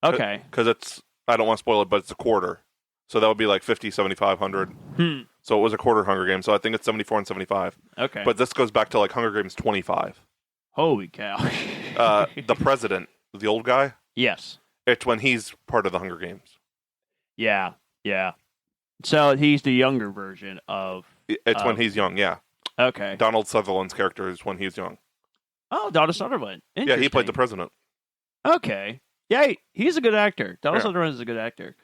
Okay.
Because it's, I don't want to spoil it, but it's a quarter. So that would be like 50, 75, 100. So it was a quarter Hunger Games. So I think it's 74 and 75.
Okay.
But this goes back to like Hunger Games 25.
Holy cow.
The president, the old guy,
Yes.
it's when he's part of the Hunger Games.
Yeah. Yeah. So he's the younger version of.
It's when he's young, yeah.
Okay.
Donald Sutherland's character is when he's young.
Oh, Donald Sutherland.
Yeah, he played the president.
Okay. Yeah, he's a good actor. Donald
Yeah.
Sutherland is a good actor.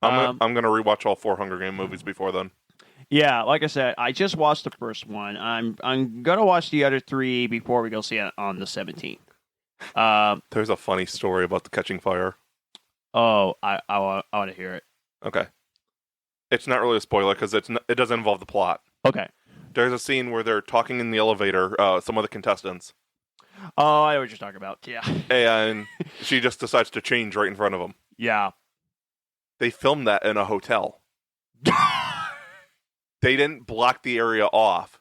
I'm gonna rewatch all 4 Hunger Game movies before then.
Yeah, like I said, I just watched the first one. I'm gonna watch the other 3 before we go see it on the 17th.
There's a funny story about the Catching Fire.
Oh, I want to hear it.
Okay, it's not really a spoiler because it doesn't involve the plot.
Okay.
There's a scene where they're talking in the elevator, some of the contestants,
Oh, I know what you're talking about. Yeah.
and she just decides to change right in front of them.
Yeah.
They filmed that in a hotel. They didn't block the area off.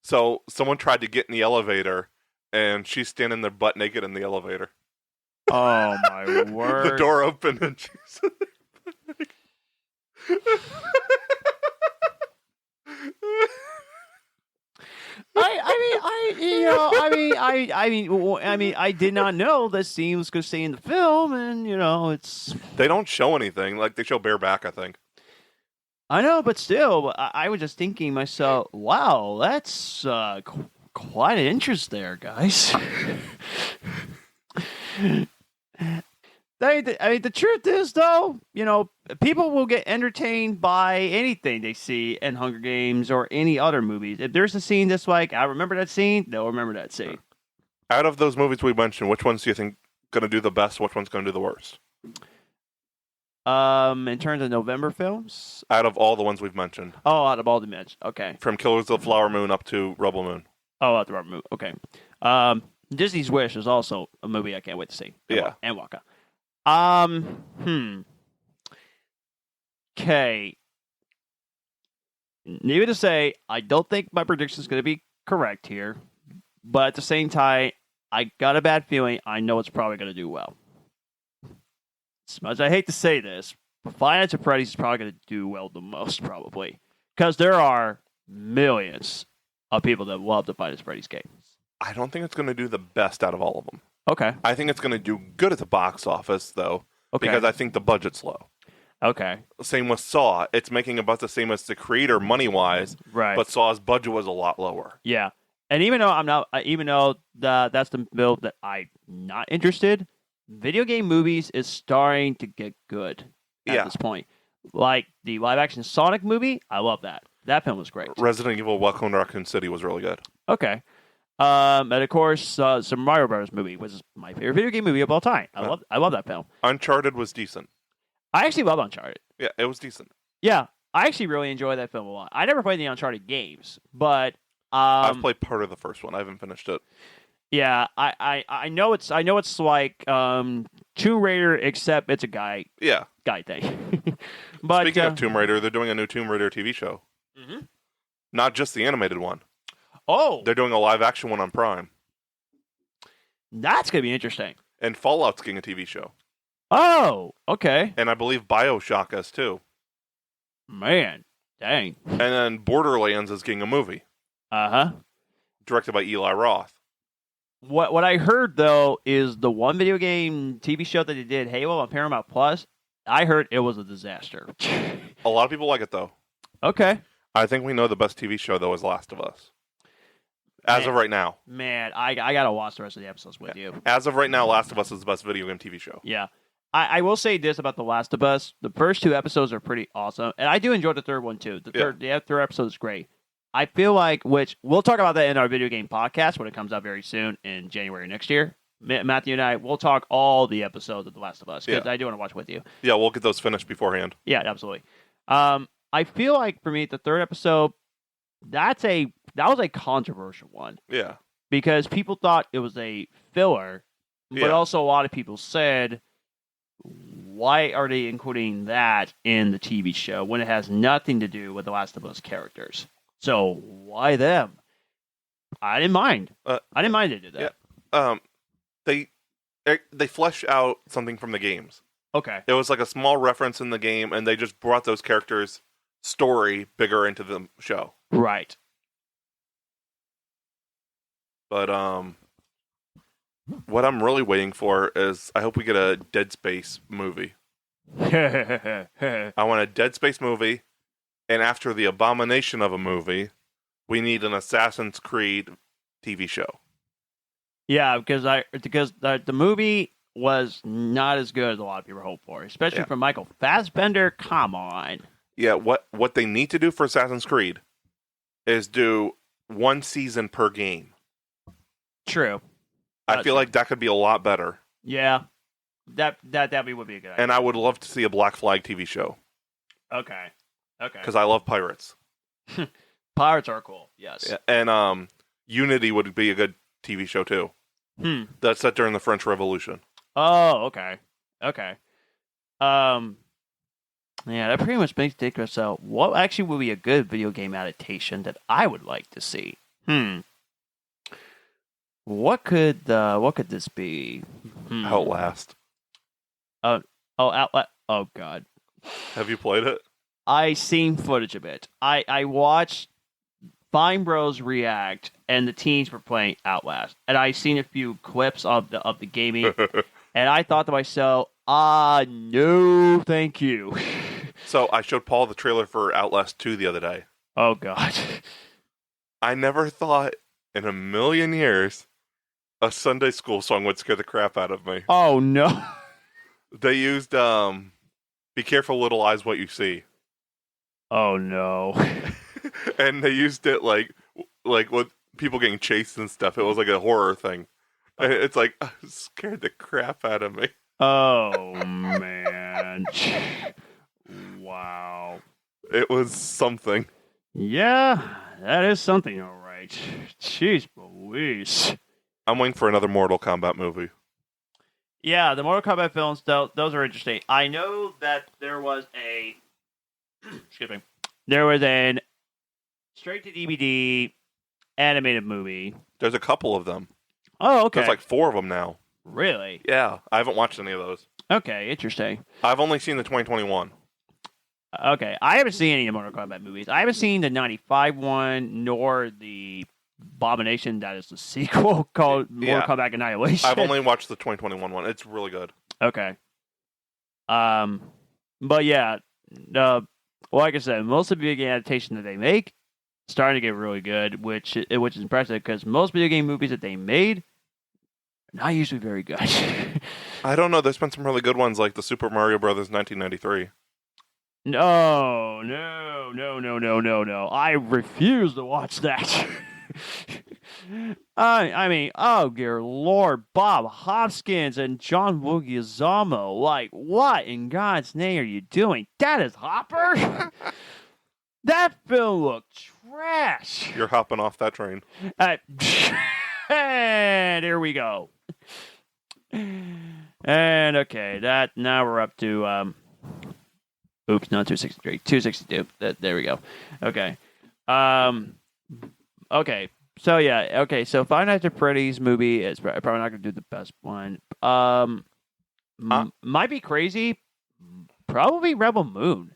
So someone tried to get in the elevator, and she's standing there butt naked in the elevator.
Oh my word.
The door opened, and she's...
I did not know that scene was going to stay in the film, and it's.
They don't show anything. Like, they show bare back, I think.
I know, but still, I was just thinking myself, wow, that's quite an interest there, guys. The truth is, though, people will get entertained by anything they see in Hunger Games or any other movies. If there's a scene that's like, I remember that scene, they'll remember that scene.
Out of those movies we mentioned, which ones do you think going to do the best? Which one's going to do the worst?
In terms of November films,
Out of all the ones we've mentioned,
out of all the mitch. Okay.
from Killers of the Flower Moon up to Rebel Moon.
Oh, out the rubber movie. Okay. Disney's Wish is also a movie I can't wait to see.
Yeah.
And Waka. Okay. Needless to say, I don't think my prediction is going to be correct here, but at the same time, I got a bad feeling. I know it's probably going to do well. As much as I hate to say this, but Five Nights at Freddy's is probably going to do well the most, probably, because there are millions of people that love the Five Nights at Freddy's games.
I don't think it's going to do the best out of all of them.
Okay.
I think it's going to do good at the box office, though,
Okay.
because I think the budget's low.
Okay.
Same with Saw. It's making about the same as the creator money-wise,
Right.
but Saw's budget was a lot lower.
Yeah, and even though that's the build that I'm not interested, video game movies is starting to get good at
Yeah.
this point. Like the live action Sonic movie, I love that. That film was great.
Resident Evil Welcome to Raccoon City was really good.
Okay. And of course, some Mario Bros. Movie, which is my favorite video game movie of all time. I love that film.
Uncharted was decent.
I actually love Uncharted.
Yeah, it was decent.
Yeah, I actually really enjoy that film a lot. I never played the Uncharted games, but
I've played part of the first one. I haven't finished it.
yeah, I know it's like Tomb Raider, except it's a guy
Yeah.
thing. But
Speaking of Tomb Raider, they're doing a new Tomb Raider TV show.
Mhm.
Not just the animated one.
oh,
They're doing a live action one on Prime.
that's gonna be interesting.
And Fallout's getting a TV show.
Oh, okay,
And I believe BioShock is too.
man, dang.
And then Borderlands is getting a movie
Uh-huh.
directed by Eli Roth.
What I heard though is the one video game TV show that they did, Halo on Paramount Plus. I heard it was a disaster.
A lot of people like it though.
Okay,
I think we know the best TV show though is Last of Us. As
Man.
of right now.
man, I gotta watch the rest of the episodes with you.
As of right now, Last of Us is the best video game TV show.
Yeah. I will say this about The Last of Us. The first two episodes are pretty awesome. And I do enjoy the third one too. The third episode is great. I feel like, which we'll talk about that in our video game podcast when it comes out very soon in January next year. Matthew and I will talk all the episodes of The Last of Us because
Yeah.
I do want to watch with you.
Yeah, we'll get those finished beforehand.
Yeah, absolutely. I feel like for me, the third episode, that was a controversial one
Yeah.
because people thought it was a filler, but
Yeah.
also a lot of people said, why are they including that in the TV show when it has nothing to do with the Last of Us characters? So why them? I didn't mind. I didn't mind they did that.
They flesh out something from the games.
Okay.
It was like a small reference in the game, and they just brought those characters' story bigger into the show.
Right.
But what I'm really waiting for is I hope we get a Dead Space movie. I want a Dead Space movie, and after the abomination of a movie, we need an Assassin's Creed TV show.
Yeah, because the movie was not as good as a lot of people hoped for, especially
Yeah.
from Michael Fassbender. Come on.
Yeah, what they need to do for Assassin's Creed is do one season per game.
True.
I feel like that could be a lot better,
Yeah. That would be a good idea.
and I would love to see a Black Flag TV show
Okay.
because I love pirates.
Pirates are cool. Yes.
Yeah, and Unity would be a good TV show too. That's set during the French Revolution.
Oh, okay. Okay. Yeah, that pretty much makes me think so. What actually would be a good video game adaptation that I would like to see? What could this be?
Outlast.
Outlast. Oh God.
Have you played it?
I seen footage of it. I watched Vine Bros react, and the teens were playing Outlast, and I seen a few clips of the gaming, and I thought to myself, no, thank you.
So I showed Paul the trailer for Outlast 2 the other day.
Oh God.
I never thought in a million years a Sunday school song would scare the crap out of me.
Oh no.
They used Be Careful Little Eyes What You See.
Oh no.
And they used it like with people getting chased and stuff. It was like a horror thing. And it's like, it scared the crap out of me.
Oh man! Wow.
It was something.
Yeah, that is something, all right. Jeez, Louise.
I'm waiting for another Mortal Kombat movie.
Yeah, the Mortal Kombat films, those are interesting. I know that there was a excuse me, there was an straight to DVD animated movie.
There's a couple of them.
Oh, okay.
There's like 4 of them now.
Really?
Yeah, I haven't watched any of those.
Okay, interesting.
I've only seen the 2021.
Okay, I haven't seen any of the Mortal Kombat movies. I haven't seen the 95 one, nor the Abomination that is the sequel called Mortal Kombat Annihilation.
I've only watched the 2021 one. It's really good.
Okay. But yeah, like I said, most of the video game adaptation that they make starting to get really good, which is impressive because most video game movies that they made are not usually very good.
I don't know. There's been some really good ones like the Super Mario Brothers 1993.
No. I refuse to watch that. I mean, oh dear Lord, Bob Hoskins and John Leguizamo. Like, what in God's name are you doing? That is Hopper? That film looked trash.
You're hopping off that train.
And here we go. And okay, now we're up to oops, not 263, 262. There we go. Okay. Okay. So yeah, okay. So Five Nights at Freddy's movie is probably not going to do the best one. Might be crazy. Probably Rebel Moon,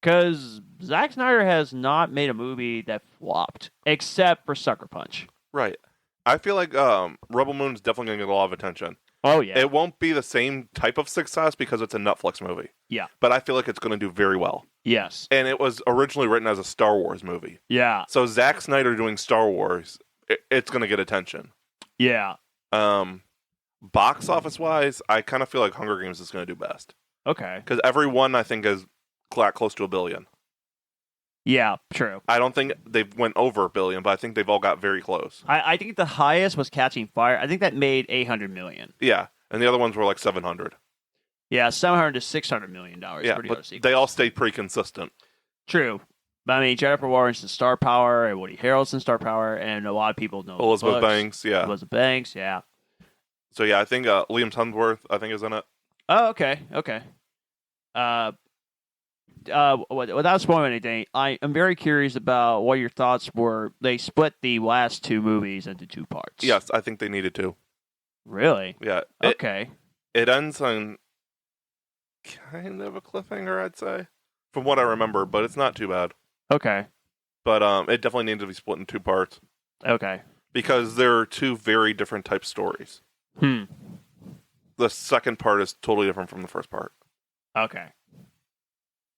because Zack Snyder has not made a movie that flopped except for Sucker Punch.
Right. I feel like Rebel Moon's definitely going to get a lot of attention.
Oh yeah.
It won't be the same type of success because it's a Netflix movie.
Yeah.
But I feel like it's going to do very well.
Yes.
And it was originally written as a Star Wars movie.
Yeah.
So Zack Snyder doing Star Wars, it's going to get attention.
Yeah.
Box office wise, I kind of feel like Hunger Games is going to do best.
Okay.
Because every one I think is close to $1 billion.
Yeah, true.
I don't think they've went over $1 billion, but I think they've all got very close.
I think the highest was Catching Fire. I think that made $800 million.
Yeah, and the other ones were like 700.
Yeah, $700 to $600 million.
Yeah, but they all stayed pretty consistent.
True. But I mean, Jennifer Lawrence's star power and Woody Harrelson's star power, and a lot of people know
Elizabeth Banks, yeah.
Elizabeth Banks, yeah.
So yeah, I think Liam Hemsworth, I think, is in it.
Oh, okay. Without spoiling anything, I am very curious about what your thoughts were. They split the last 2 movies into 2 parts.
Yes, I think they needed to.
Really?
Yeah.
Okay.
It ends on kind of a cliffhanger, I'd say, from what I remember, but it's not too bad.
Okay.
But it definitely needed to be split in 2 parts.
Okay.
Because there are 2 very different type stories. The second part is totally different from the first part.
Okay.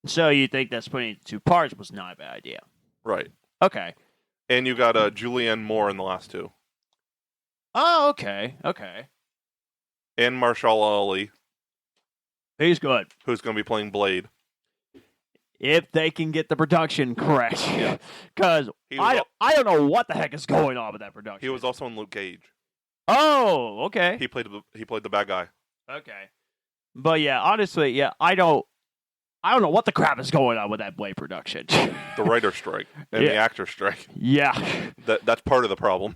So you think that splitting it into 2 parts was not a bad idea?
Right.
Okay.
And you got Julianne Moore in the last 2.
Oh, okay.
And Marshall Ali,
He's good.
who's going to be playing Blade.
If they can get the production correct.
Yeah.
Because
He was
I don't know what the heck is going on with that production.
He was also in Luke Cage.
Oh, okay.
He played the bad guy.
Okay. But yeah, honestly, yeah, I don't know what the crap is going on with that Blade production.
The writer strike and the actor strike.
Yeah.
That's part of the problem.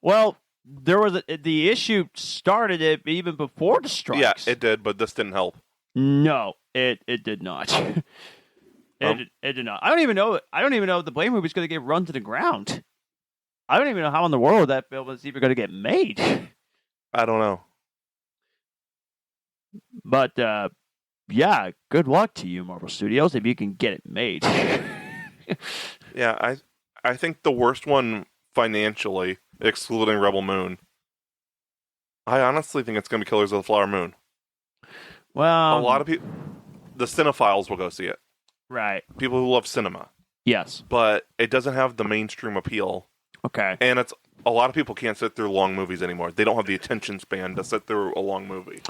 Well, there was the issue started it even before the strikes.
Yeah, it did, but this didn't help.
No, it did not. It did not. I don't even know if the Blade movie is going to get run to the ground. I don't even know how in the world that film is even going to get made.
I don't know.
But yeah, good luck to you, Marvel Studios, if you can get it made.
Yeah, I think the worst one financially, excluding Rebel Moon, I honestly think it's going to be Killers of the Flower Moon.
Well,
A lot of people, the cinephiles will go see it.
right.
People who love cinema.
Yes.
But it doesn't have the mainstream appeal.
Okay.
And it's a lot of people can't sit through long movies anymore. They don't have the attention span to sit through a long movie.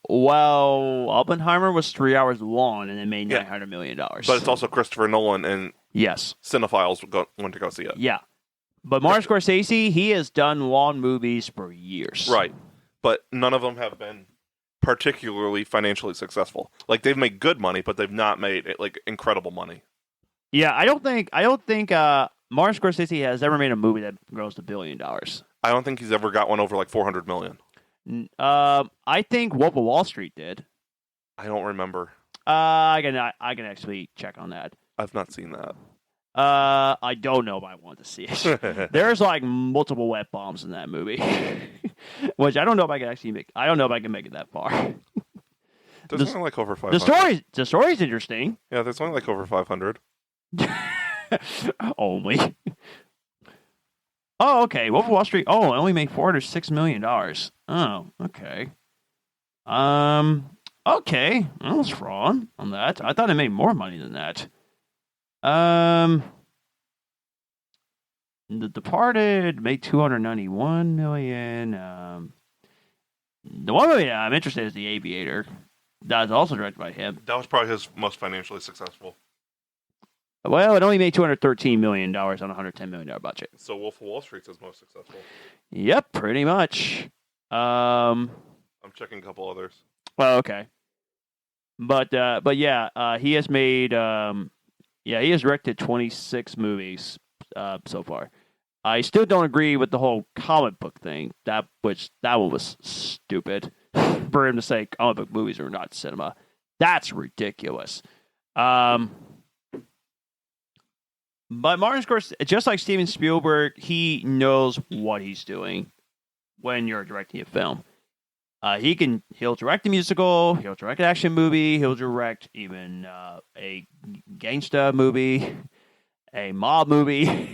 Well, Oppenheimer was 3 hours long and it made
Yeah.
$900 million.
But it's also Christopher Nolan, and
yes.
cinephiles want to go see it.
Yeah. But Martin Scorsese, he has done long movies for years.
Right. But none of them have been particularly financially successful. Like they've made good money, but they've not made like incredible money.
Yeah, I don't think Martin Scorsese has ever made a movie that grows to $1 billion.
I don't think he's ever got one over like 400 million.
I think Wolf of Wall Street did.
I don't remember.
I can actually check on that.
I've not seen that.
I don't know if I want to see it. There's like multiple wet bombs in that movie, which I don't know if I can actually make. I don't know if I can make it that far.
There's only like over 500.
The story's interesting.
Yeah, there's only like over 500.
Only. Oh, okay. Wolf of Wall Street. Oh, it only made $406 million. Oh, okay. Okay. I was wrong on that. I thought it made more money than that. The Departed made $291 million. The one movie I'm interested in is The Aviator. That's also directed by him.
That was probably his most financially successful.
Well, it only made $213 million on a $110 million budget.
So Wolf of Wall Street's his most successful.
Yep, pretty much.
I'm checking a couple others.
Well, okay. But yeah, he has made he has directed 26 movies so far. I still don't agree with the whole comic book thing. That one was stupid. For him to say comic book movies are not cinema. That's ridiculous. But Martin Scorsese, just like Steven Spielberg, he knows what he's doing when you're directing a film. He'll direct a musical, he'll direct an action movie, he'll direct even a gangsta movie, a mob movie.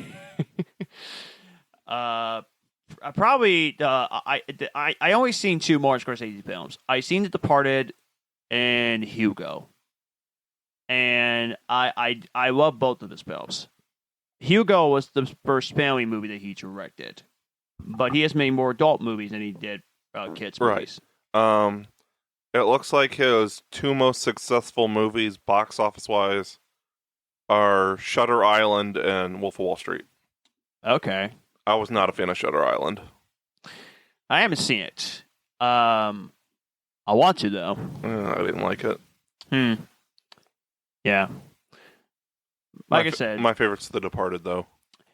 I always seen two Martin Scorsese films. I seen The Departed and Hugo, and I love both of his films. Hugo was the first family movie that he directed, but he has made more adult movies than he did kids movies.
Right. It looks like his two most successful movies, box office wise, are Shutter Island and Wolf of Wall Street.
Okay.
I was not a fan of Shutter Island.
I haven't seen it. I want to though.
I didn't like it.
Yeah. Like I said,
my favorite's The Departed, though.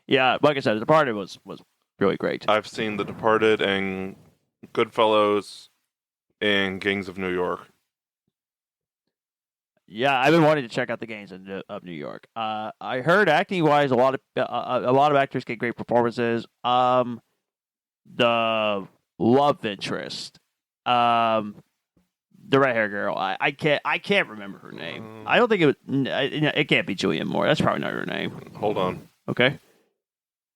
Yeah, like I said, The Departed was really great.
I've seen The Departed and Goodfellas and Gangs of New York.
Yeah, I've been wanting to check out the Gangs of New York. I heard acting wise, a lot of actors get great performances. The love interest, the red hair girl. I can't remember her name. I don't think it can't be Julianne Moore. That's probably not her name.
Hold on.
Okay.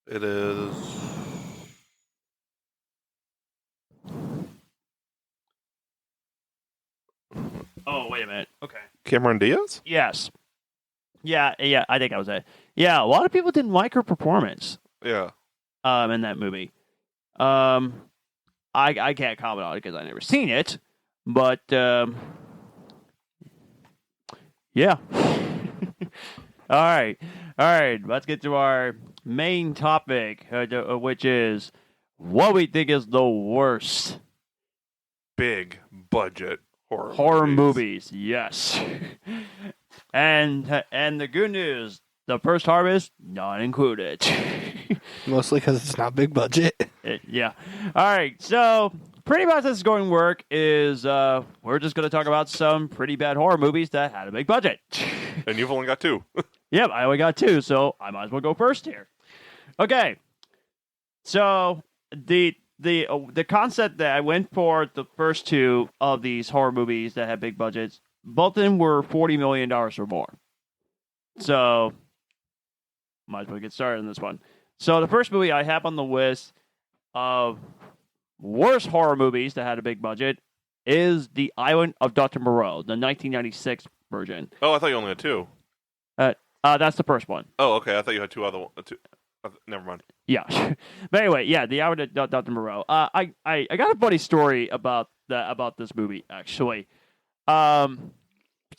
It is.
Oh, wait a minute. Okay.
Cameron Diaz?
Yes. Yeah, I think that was it. Yeah, a lot of people didn't like her performance.
Yeah.
In that movie. I can't comment on it because I've never seen it, but yeah. All right. Let's get to our main topic, which is what we think is the worst
Big budget
horror movies. Yes. and the good news, The First Harvest not included.
Mostly because it's not big budget.
Yeah. All right. So pretty much this is going to work is we're just going to talk about some pretty bad horror movies that had a big budget.
And you've only got two.
Yep, I only got two, so I might as well go first here. Okay. So the concept that I went for the first two of these horror movies that had big budgets, both of them were $40 million or more. So might as well get started on this one. So the first movie I have on the list of worst horror movies that had a big budget is The Island of Dr. Moreau, the 1996 version.
Oh, I thought you only had two.
That's the first one.
Oh, okay. I thought you had two other ones. Never mind.
Yeah. But anyway, yeah, The Island of Dr. Moreau. I got a funny story about this movie, actually. So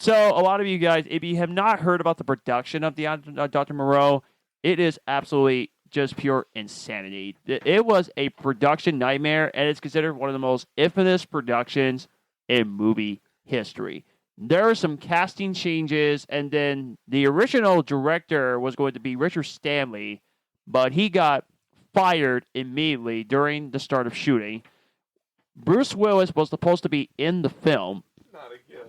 a lot of you guys, if you have not heard about the production of The Island of Dr. Moreau, it is absolutely just pure insanity. It was a production nightmare, and it's considered one of the most infamous productions in movie history. There were some casting changes, and then the original director was going to be Richard Stanley, but he got fired immediately during the start of shooting. Bruce Willis was supposed to be in the film.
Not again.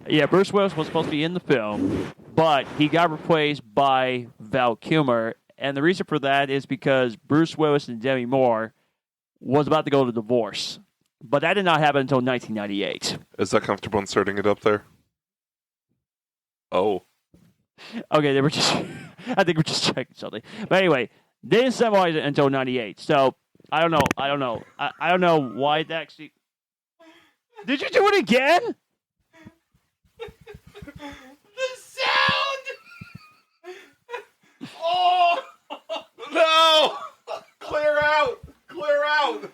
Yeah, Bruce Willis was supposed to be in the film, but he got replaced by Val Kilmer, and the reason for that is because Bruce Willis and Demi Moore was about to go to divorce. But that did not happen until 1998.
Is that comfortable inserting it up there? Oh.
Okay, they were just. I think we're just checking something. But anyway, they didn't symbolize it until 98. So, I don't know. I don't know why that actually. Did you do it again?
The sound!
Oh! No! Clear out! Clear out!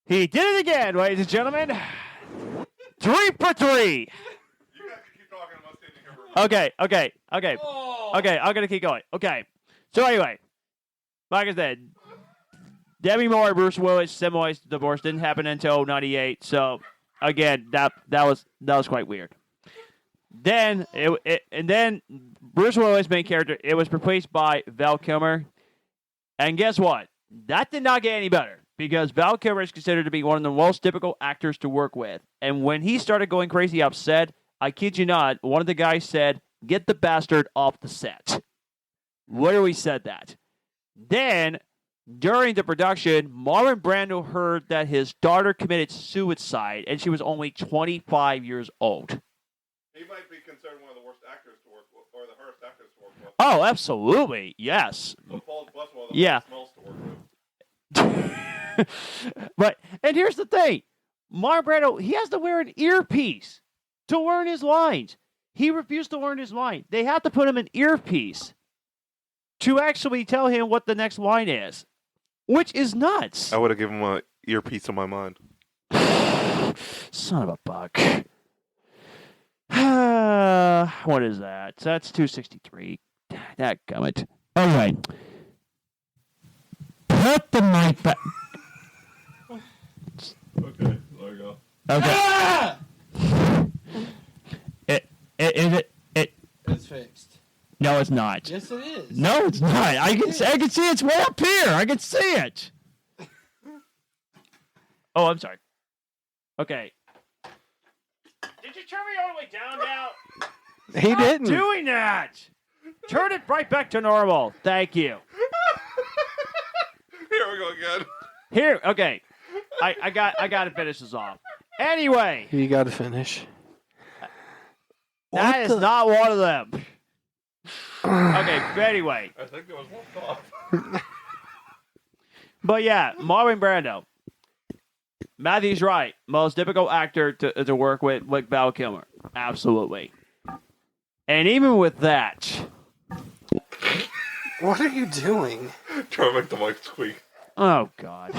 He did it again, ladies and gentlemen. 3 for 3.
You guys can keep talking. I'm standing here.
Okay.
Oh.
Okay, I'm gonna keep going. Okay. So anyway, like I said, Demi Moore and Bruce Willis symbolized divorce didn't happen until 98. So again, that was quite weird. Then then Bruce Willis' main character, it was replaced by Val Kilmer. And guess what? That did not get any better because Val Kilmer is considered to be one of the most difficult actors to work with. And when he started going crazy upset, I kid you not, one of the guys said, "Get the bastard off the set." Literally said that. Then, during the production, Marlon Brando heard that his daughter committed suicide, and she was only 25 years old.
He might be considered one of the worst actors to work with, or the worst actors to work with.
Oh, absolutely. Yes.
So Paul Bless one of the
Yeah.
worst smells to work with.
But, and here's the thing. Marlon Brando, he has to wear an earpiece to learn his lines. He refused to learn his line. They have to put him an earpiece to actually tell him what the next line is, which is nuts.
I would have given him an earpiece of my mind.
Son of a buck. What is that? That's 263. That gummit. All right. Put the mic back.
Okay, there you go.
Okay.
Ah! It's fixed.
No, it's not.
Yes, it is.
No, it's not. I can see it's way up here. I can see it. Oh, I'm sorry. Okay. Did you turn me all the way down now?
He
Stop
didn't.
doing that. Turn it right back to normal. Thank you.
Here we go again.
Here, okay. I got to finish this off. Anyway,
You got to finish.
that is not one of them. Okay, but anyway.
I think there was one thought.
But yeah, Marlon Brando. Matthew's right. Most difficult actor to work with, like Val Kilmer. Absolutely. And even with that,
What are you doing?
Trying to make the mic squeak.
oh god.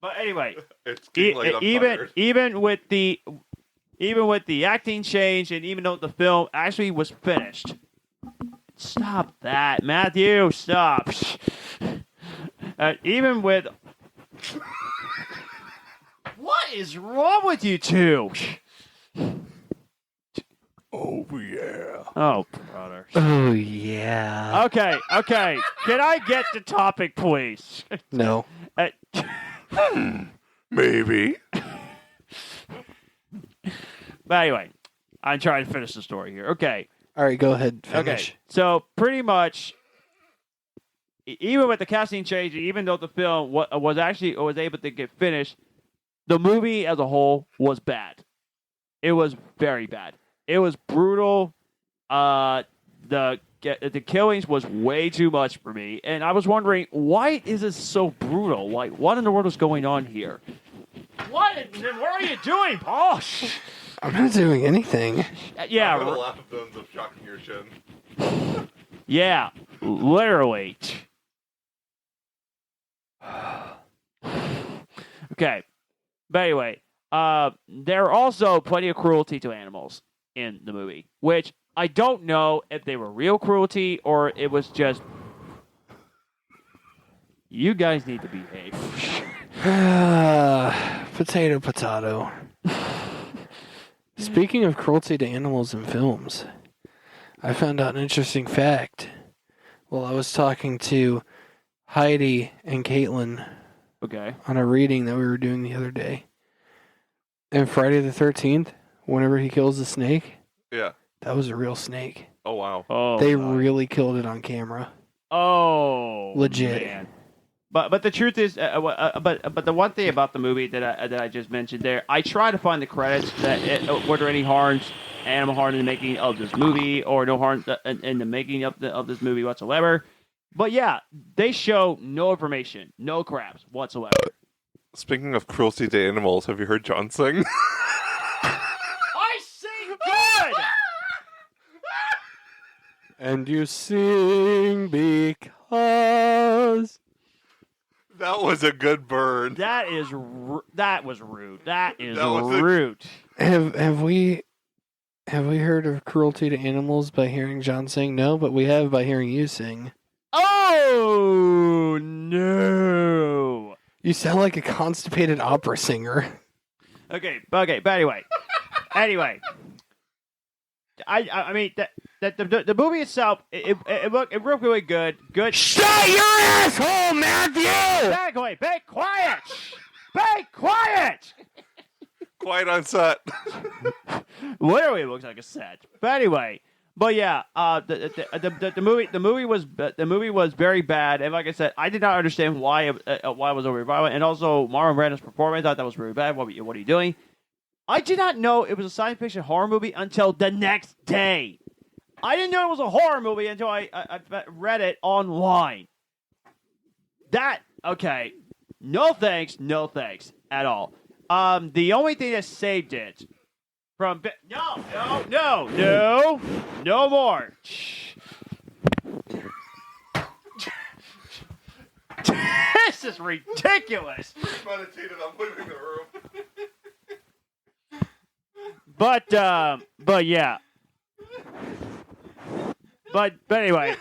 But anyway,
It's getting late. I'm tired.
even with the acting change, and even though the film actually was finished, stop that, Matthew. Stop. Even with what is wrong with you two?
Oh yeah.
Oh, brother.
Oh, yeah.
Okay. Can I get the topic, please?
No.
Uh,
Maybe.
But anyway, I'm trying to finish the story here. Okay.
All right, go ahead. Finish.
Okay. So pretty much, even with the casting change, even though the film was able to get finished, the movie as a whole was bad. It was very bad. It was brutal. The killings was way too much for me, and I was wondering, why is it so brutal? Like, what in the world is going on here? What are you doing, Paul?
I'm not doing anything.
Yeah,
I'm gonna laugh at them of shocking your chin.
yeah, literally. Okay, but anyway, there are also plenty of cruelty to animals in the movie, which I don't know if they were real cruelty or it was just. You guys need to behave.
Potato, potato. Speaking of cruelty to animals in films, I found out an interesting fact while I was talking to Heidi and Caitlin
Okay.
on a reading that we were doing the other day. And Friday the 13th, whenever he kills the snake,
Yeah.
that was a real snake.
Oh wow.
Oh,
They
God.
really killed it on camera.
Oh,
Legit.
Man. But the truth is, but the one thing about the movie that I just mentioned there, I try to find the credits that were there any harms, animal harm in the making of this movie, or no harm in the making of this movie whatsoever. But yeah, they show no information, no craps whatsoever.
Speaking of cruelty to animals, have you heard John sing?
I sing good.
And you sing because...
That was a good burn.
That was rude. That is
That was
rude.
Have we heard of cruelty to animals by hearing John sing? No, but we have by hearing you sing.
Oh no.
You sound like a constipated opera singer.
Okay, but anyway, I mean the movie itself it looked really good.
Shut your asshole, Matthew!
Be quiet. Be quiet.
Quite on set.
Literally, it looks like a set. But anyway, yeah, the movie was very bad, and like I said, I did not understand why it was over violent, and also Marlon Brando's performance, I thought that was really bad. What are you doing? I did not know it was a science fiction horror movie until the next day. I didn't know it was a horror movie until I read it online. Okay, no thanks at all. The only thing that saved it from no more. This is ridiculous.
Meditated on leaving the room.
But yeah. But anyway,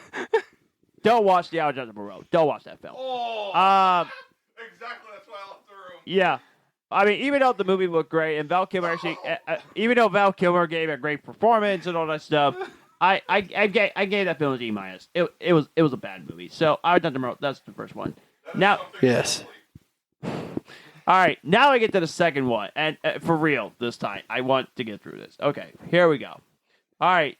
don't watch The Alexander Moreau. Don't watch that film.
Oh. Exactly. That's why I left the room.
Yeah. I mean, even though the movie looked great, and Val Kilmer actually, even though Val Kilmer gave a great performance and all that stuff, I gave that film a D minus. It was a bad movie. So Alexander Moreau, that's the first one. Now,
Yes.
all right, now I get to the second one, and for real this time, I want to get through this. Okay, here we go. All right,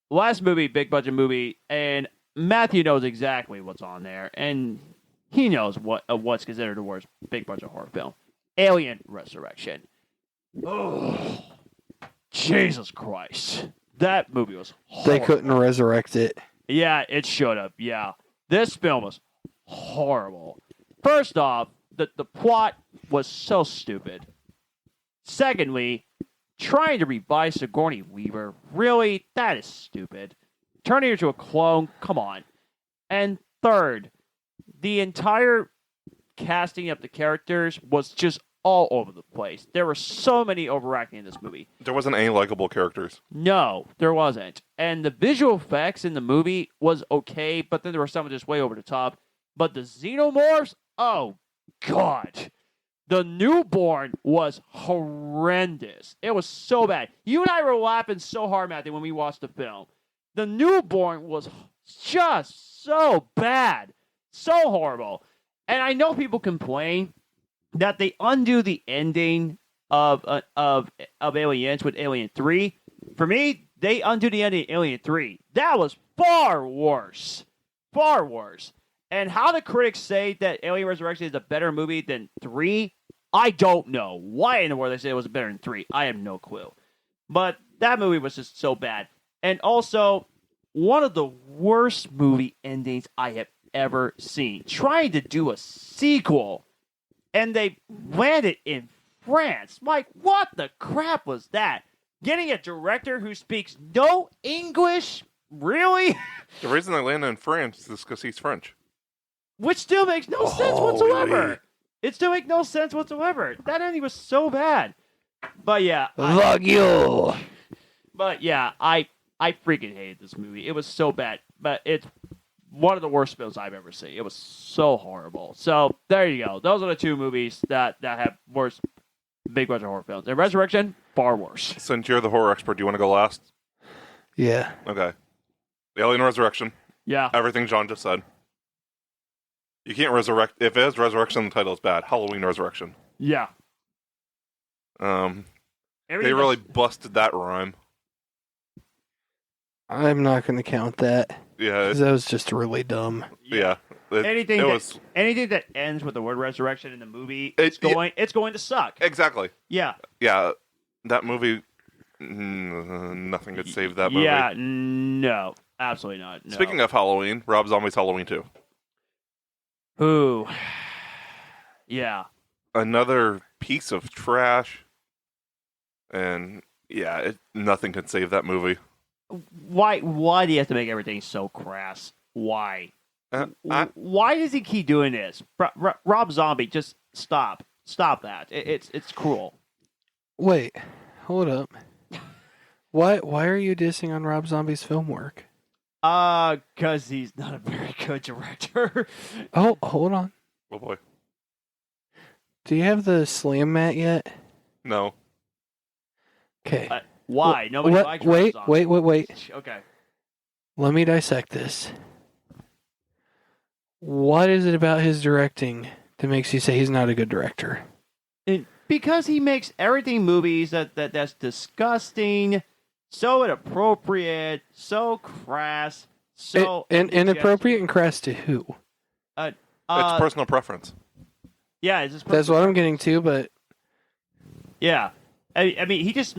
last movie, big budget movie, and Matthew knows exactly what's on there, and he knows what's considered the worst big budget horror film: Alien Resurrection. Oh, Jesus Christ, that movie was
They
horrible.
couldn't resurrect it.
Yeah, it should have. Yeah, this film was horrible. First off, the plot was so stupid. Secondly, trying to revive Sigourney Weaver, really? That is stupid. Turning her into a clone, come on. And third, the entire casting of the characters was just all over the place. There were so many overacting in this movie.
There wasn't any likable characters.
No, there wasn't. And the visual effects in the movie was okay, but then there were some just way over the top. But the xenomorphs, oh God. The newborn was horrendous. It was so bad. You and I were laughing so hard, Matthew, when we watched the film. The newborn was just so bad. So horrible. And I know people complain that they undo the ending of Aliens with Alien 3. For me, they undo the ending of Alien 3. That was far worse. Far worse. And how the critics say that Alien Resurrection is a better movie than 3, I don't know. Why in the world they say it was better than 3? I have no clue. But that movie was just so bad. And also, one of the worst movie endings I have ever seen. Trying to do a sequel, and they landed in France. Mike, what the crap was that? Getting a director who speaks no English? Really?
The reason they landed in France is because he's French.
Which still makes no sense whatsoever. It still makes no sense whatsoever. That ending was so bad. But yeah.
Fuck you.
But yeah, I freaking hated this movie. It was so bad. But it's one of the worst films I've ever seen. It was so horrible. So there you go. Those are the two movies that have worst big budget horror films. And Resurrection, far worse.
Since you're the horror expert, do you want to go last?
Yeah.
Okay. Alien Resurrection.
Yeah.
Everything John just said. You can't resurrect. If it has resurrection in the title, it's bad. Halloween Resurrection.
Yeah.
They
Everything
really
that's-
busted that rhyme.
I'm not going to count that.
Yeah.
'Cause that was just really dumb.
Yeah.
Anything
it
that
was
anything that ends with the word resurrection in the movie,
It-
it's going to suck.
exactly.
Yeah.
Yeah. That movie. Nothing could save that movie.
Yeah. No. Absolutely not. No.
Speaking of Halloween, Rob Zombie's Halloween 2.
Ooh. Yeah.
Another piece of trash. And yeah, nothing could save that movie.
Why do you have to make everything so crass? Why? Why does he keep doing this? Rob Zombie, just stop. Stop that. It's cruel.
Wait, hold up. Why are you dissing on Rob Zombie's film work?
Because he's not a very good director.
Oh, hold on.
Oh boy.
Do you have the slam mat yet?
No.
Okay.
Why? Nobody likes Rob
wait,
Zombie.
wait.
Okay.
Let me dissect this. What is it about his directing that makes you say he's not a good director?
Because he makes everything movies that's disgusting, so inappropriate, so crass, so
And inappropriate and crass to who?
It's personal preference.
Yeah, it's just
That's what I'm getting to, but
yeah. I mean, he just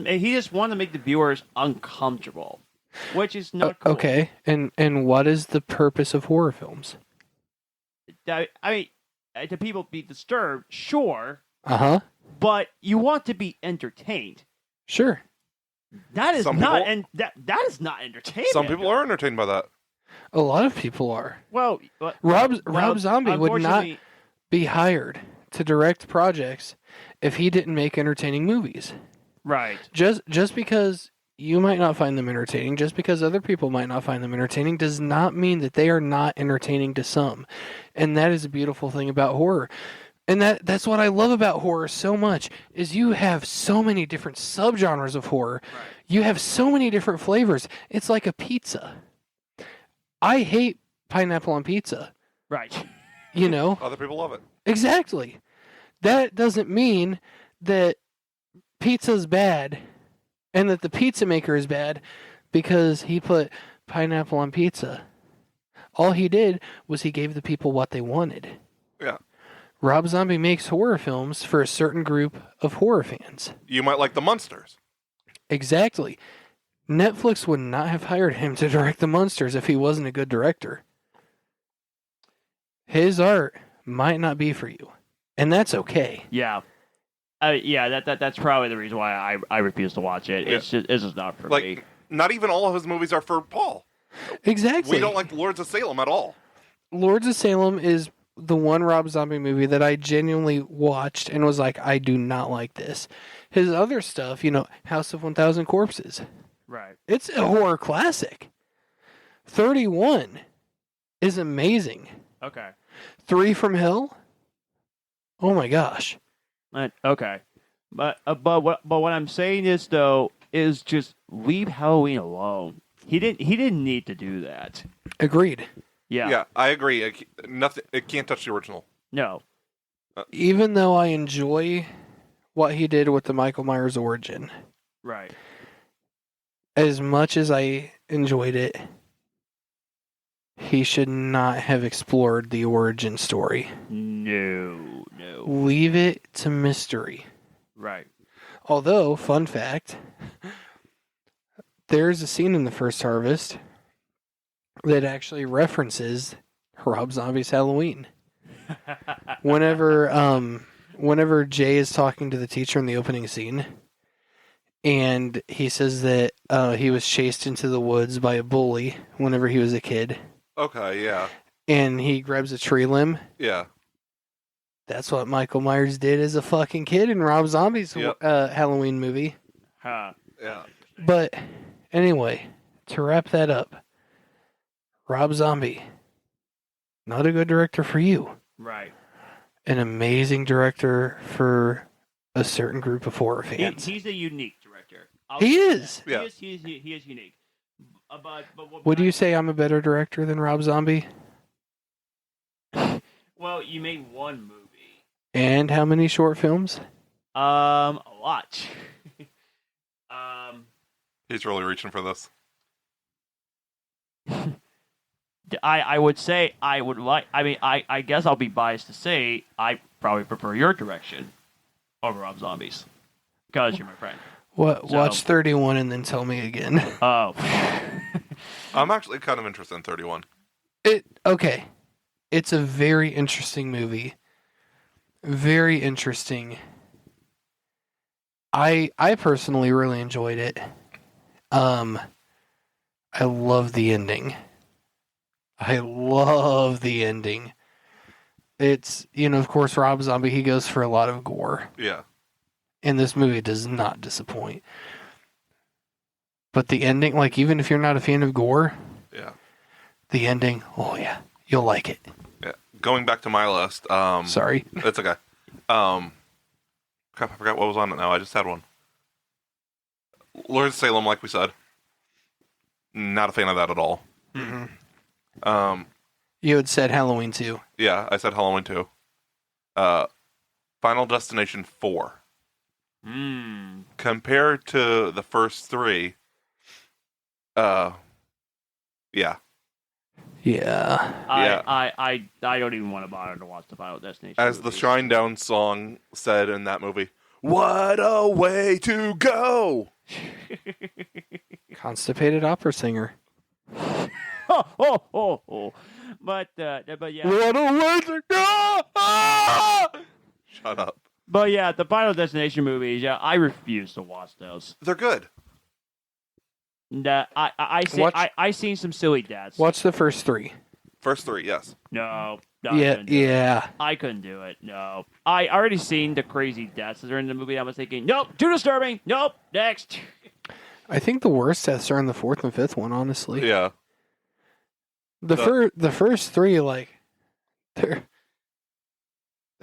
wanted to make the viewers uncomfortable, which is not cool.
okay. And what is the purpose of horror films?
I mean, to people be disturbed, sure,
Uh-huh.
but you want to be entertained.
Sure.
That is
Some
not,
people-
and that is not entertainment.
Some people are entertained by that.
A lot of people are.
Well,
Rob Zombie would not
unfortunately,
be hired to direct projects if he didn't make entertaining movies.
right.
Just because you might not find them entertaining, just because other people might not find them entertaining, does not mean that they are not entertaining to some. And that is a beautiful thing about horror. And that's what I love about horror so much, is you have so many different subgenres of horror.
Right.
You have so many different flavors. It's like a pizza. I hate pineapple on pizza,
Right.
you know?
Other people love it.
Exactly. That doesn't mean that pizza's bad and that the pizza maker is bad because he put pineapple on pizza. All he did was he gave the people what they wanted.
Yeah.
Rob Zombie makes horror films for a certain group of horror fans.
You might like the Munsters.
Exactly. Netflix would not have hired him to direct The Munsters if he wasn't a good director. His art might not be for you, and that's okay.
Yeah. Yeah, that's probably the reason why I refuse to watch it. It's just not for me.
Like, not even all of his movies are for Paul.
Exactly.
We don't like Lords of Salem at all.
Lords of Salem is the one Rob Zombie movie that I genuinely watched and was like, I do not like this. His other stuff, House of 1,000 Corpses,
Right.
it's a horror classic. 31 is amazing.
Okay.
3 from Hell, oh my gosh.
Okay. But what I'm saying is though is just leave Halloween alone. He didn't need to do that.
Agreed.
Yeah.
Yeah, I agree. It can't touch the original.
No.
Even though I enjoy what he did with the Michael Myers origin,
Right.
as much as I enjoyed it, he should not have explored the origin story.
No.
Leave it to mystery.
Right.
Although, fun fact, there's a scene in The First Harvest that actually references Rob Zombie's Halloween. Whenever Jay is talking to the teacher in the opening scene, and he says that he was chased into the woods by a bully whenever he was a kid,
Okay, yeah.
and he grabs a tree limb.
Yeah.
That's what Michael Myers did as a fucking kid in Rob Zombie's
Yep.
Halloween movie.
Huh.
Yeah.
But anyway, to wrap that up, Rob Zombie, not a good director for you.
Right.
An amazing director for a certain group of horror fans.
He's a unique director.
He is.
Yeah.
He is unique. But
Would you say I'm a better director than Rob Zombie?
Well, you made one movie.
And how many short films?
A lot.
He's really reaching for this.
I would say I would like. I mean, I guess I'll be biased to say I probably prefer your direction over Rob Zombie's because you're my friend.
What?
So-
Watch 31 and then tell me again.
Oh,
I'm actually kind of interested in 31.
Okay. It's a very interesting movie. Very interesting. I personally really enjoyed it. I love the ending. It's, of course, Rob Zombie, he goes for a lot of gore.
Yeah.
And this movie does not disappoint. But the ending, like, even if you're not a fan of gore,
Yeah.
the ending, oh yeah, you'll like it.
Yeah. Going back to my list.
Sorry.
It's okay. Crap, I forgot what was on it now. I just had one. Lord of Salem, like we said. Not a fan of that at all.
Mm-hmm. You had said Halloween 2.
Yeah, I said Halloween 2. Final Destination 4. Compared to the first 3, yeah.
Yeah.
I don't even want to bother to watch the Final Destination.
As the
movies.
Shinedown song said in that movie, what a way to go!
Constipated opera singer.
oh. But yeah.
What a way to go!
Shut up.
But yeah, the Final Destination movies. Yeah, I refuse to watch those.
They're good.
I seen some silly deaths.
Watch the first 3.
First 3, yes.
No.
Yeah.
I couldn't do it. No. I already seen the crazy deaths that are in the movie. I was thinking, nope, too disturbing. Nope, next.
I think the worst deaths are in the 4th and 5th one, honestly.
Yeah.
The first 3, like, they're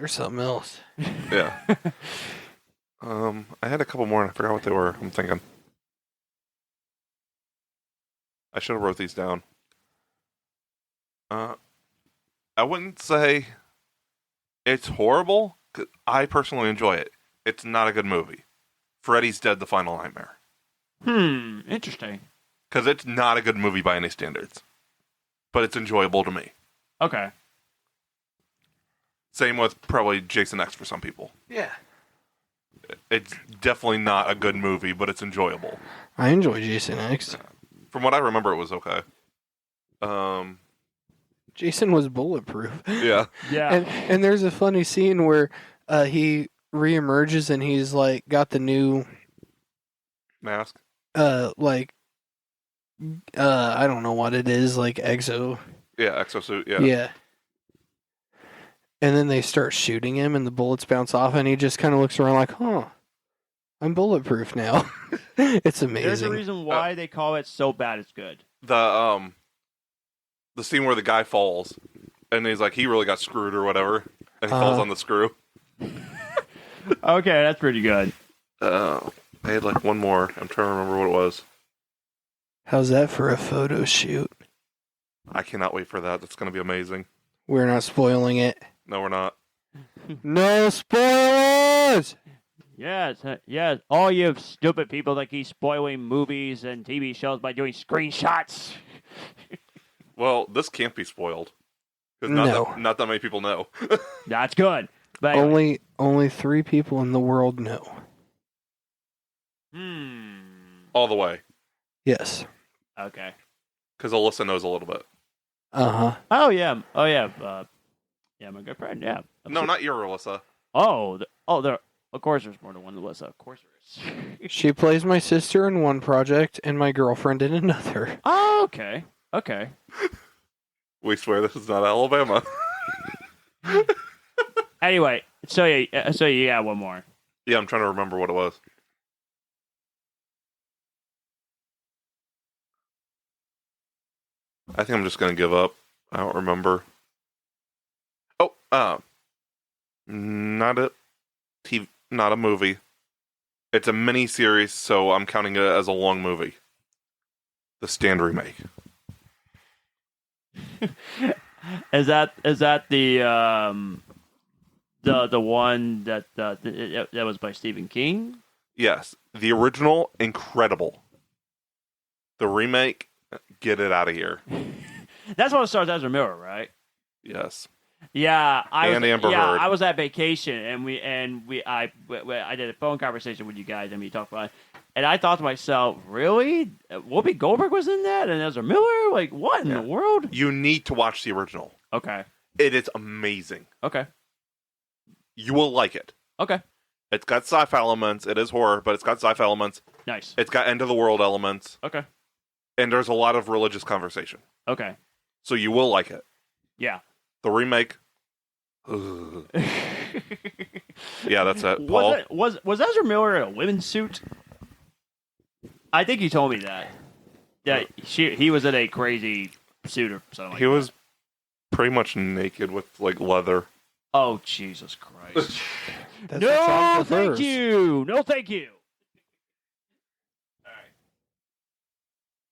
something else.
Yeah. I had a couple more and I forgot what they were. I'm thinking. I should have wrote these down. I wouldn't say it's horrible. 'Cause I personally enjoy it. It's not a good movie. Freddy's Dead: The Final Nightmare.
Interesting.
Because it's not a good movie by any standards. But it's enjoyable to me.
Okay.
Same with probably Jason X for some people.
Yeah.
It's definitely not a good movie, but it's enjoyable.
I enjoy Jason X.
From what I remember, it was okay.
Jason was bulletproof.
Yeah.
Yeah.
And there's a funny scene where he reemerges and he's like got the new
Mask.
I don't know what it is, like exo.
Yeah, exosuit. Yeah.
Yeah. And then they start shooting him and the bullets bounce off and he just kind of looks around like, huh, I'm bulletproof now. It's amazing.
There's a reason why they call it so bad it's good.
The scene where the guy falls and he's like, he really got screwed or whatever, and he falls on the screw.
Okay, that's pretty good.
I had like one more. I'm trying to remember what it was.
How's that for a photo shoot?
I cannot wait for that. That's going to be amazing.
We're not spoiling it.
No, we're not.
No spoilers!
Yes. All you stupid people that keep spoiling movies and TV shows by doing screenshots.
Well, this can't be spoiled. 'Cause
No.
not that many people know.
That's good. But anyway.
Only 3 people in the world know.
All the way.
Yes.
Okay.
Because Alyssa knows a little bit.
Uh-huh.
Oh yeah. Yeah, my good friend. Yeah.
No, not your Alyssa.
There. Of course, there's more than one Alyssa. Of course there is.
She plays my sister in one project and my girlfriend in another.
Oh, okay. Okay.
We swear this is not Alabama.
Anyway, so you got one more.
Yeah, I'm trying to remember what it was. I think I'm just gonna give up. I don't remember. Oh, not not a movie. It's a mini series, so I'm counting it as a long movie. The Stand remake.
Is that the one that that was by Stephen King?
Yes, the original, incredible. The remake, get it out of here.
That's what stars Ezra Miller, right?
Yes.
Yeah,
And Amber Heard.
I was at vacation and I did a phone conversation with you guys and we talked about it. And I thought to myself, really? Whoopi Goldberg was in that and Ezra Miller? Like, what in the world?
You need to watch the original.
Okay.
It is amazing.
Okay.
You will like it.
Okay.
It's got sci-fi elements. It is horror, but it's got sci-fi elements.
Nice.
It's got end-of-the-world elements.
Okay.
And there's a lot of religious conversation.
Okay.
So you will like it.
Yeah.
The remake. Ugh. Yeah, that's it. Paul?
Was Ezra Miller in a women's suit? I think you told me that. Yeah, he was in a crazy suit or something.
He was pretty much naked with like leather.
Oh, Jesus Christ!
That's what Sean
No, thank
prefers.
you. No, thank you.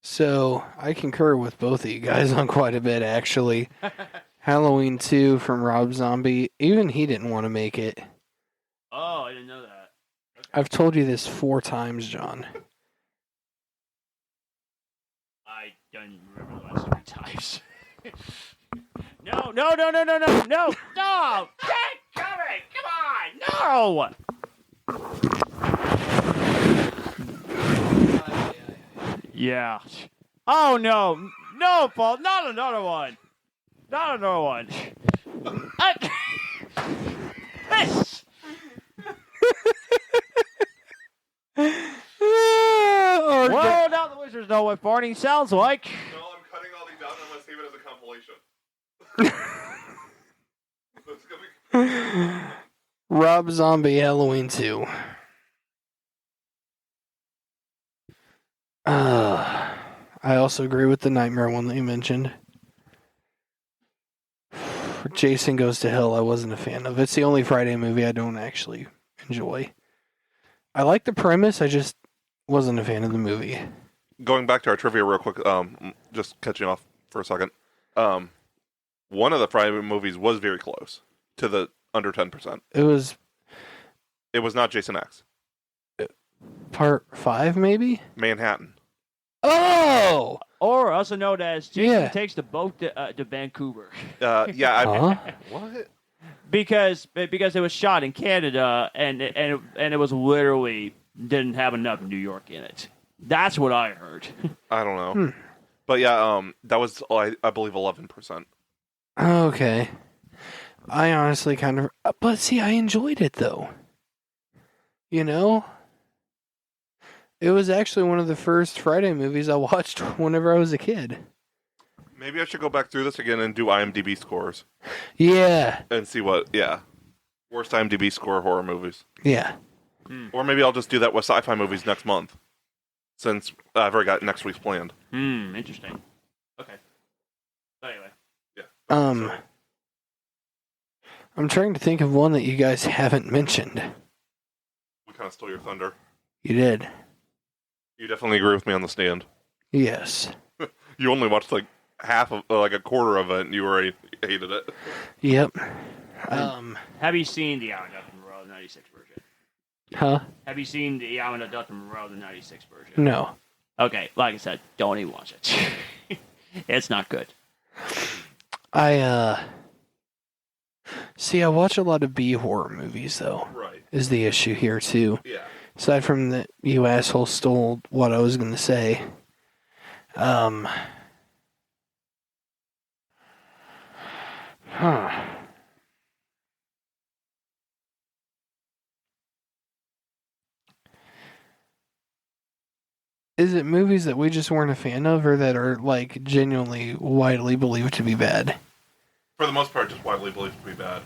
So I concur with both of you guys on quite a bit, actually. Halloween 2 from Rob Zombie, even he didn't want to make it.
Oh, I didn't know that.
I've told you this 4 times, John.
I don't remember the last 3 times. No! Stop! Get coming! Come on! No! Yeah. Oh no! No, Paul! Not another one! Not another one! This! Well, now the listeners know what farting sounds like.
No, I'm cutting all these out and I'm going to save it as a compilation. It's gonna be...
Rob Zombie Halloween 2. I also agree with the Nightmare one that you mentioned. Jason Goes to Hell, I wasn't a fan of. It's the only Friday movie I don't actually enjoy. I like the premise, I just wasn't a fan of the movie.
Going back to our trivia real quick, just catching off for a second. One of the Friday movies was very close to the under 10%.
It was
It was not Jason X.
part 5, maybe?
Manhattan.
Oh!
Or also known as Jason
Yeah.
takes the boat to Vancouver.
Yeah.
Huh?
What?
Because it was shot in Canada and it was literally didn't have enough New York in it. That's what I heard.
I don't know. But yeah, that was, I believe, 11%.
Okay. I honestly kind of... But see, I enjoyed it, though. You know? It was actually one of the first Friday movies I watched whenever I was a kid.
Maybe I should go back through this again and do IMDb scores
Yeah.
and see what, worst IMDb score horror movies.
Yeah.
Or maybe I'll just do that with sci-fi movies next month, since I've already got next week's planned.
Interesting. Okay. Anyway.
Sorry.
I'm trying to think of one that you guys haven't mentioned.
We kind of stole your thunder.
You did.
You definitely agree with me on The Stand.
Yes.
You only watched like half of, like a quarter of it, and you already hated it.
Yep.
Have you seen the Alan Dutton Monroe 96 version?
Huh?
Have you seen the Alan Dutton Monroe the 96 version?
No.
Okay, like I said, don't even watch it. It's not good.
See, I watch a lot of B horror movies, though,
Right.
is the issue here, too.
Yeah.
Aside from that, you asshole stole what I was going to say. Is it movies that we just weren't a fan of, or that are, like, genuinely widely believed to be bad?
For the most part, just widely believed to be bad.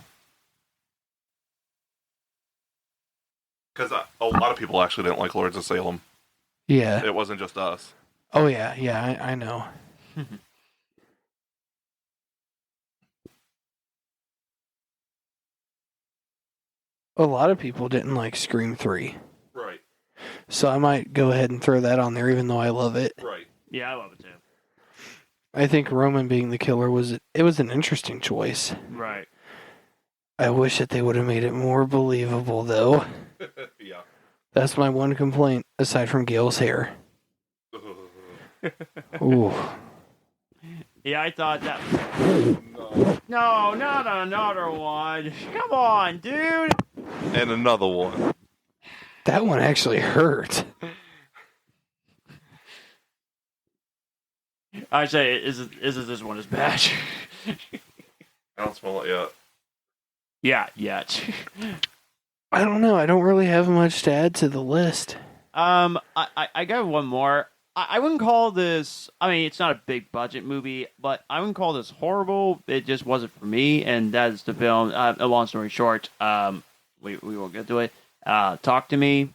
Because a lot of people actually didn't like Lords of Salem.
Yeah.
It wasn't just us.
Oh, yeah. Yeah, I know. a lot of people didn't like Scream 3.
Right.
So I might go ahead and throw that on there, even though I love it.
Right.
Yeah, I love it too.
I think Roman being the killer was an interesting choice.
Right.
I wish that they would have made it more believable, though.
Yeah.
That's my one complaint, aside from Gail's hair. Ooh.
Yeah, I thought that.
No.
No, not another one. Come on, dude.
And another one.
That one actually hurt.
I say, is this one as bad?
I don't smell it yet.
Yeah, yet.
I don't know. I don't really have much to add to the list.
I got one more. I wouldn't call this. I mean, it's not a big budget movie, but I wouldn't call this horrible. It just wasn't for me, and that's the film. A long story short, we won't get to it. Talk to Me.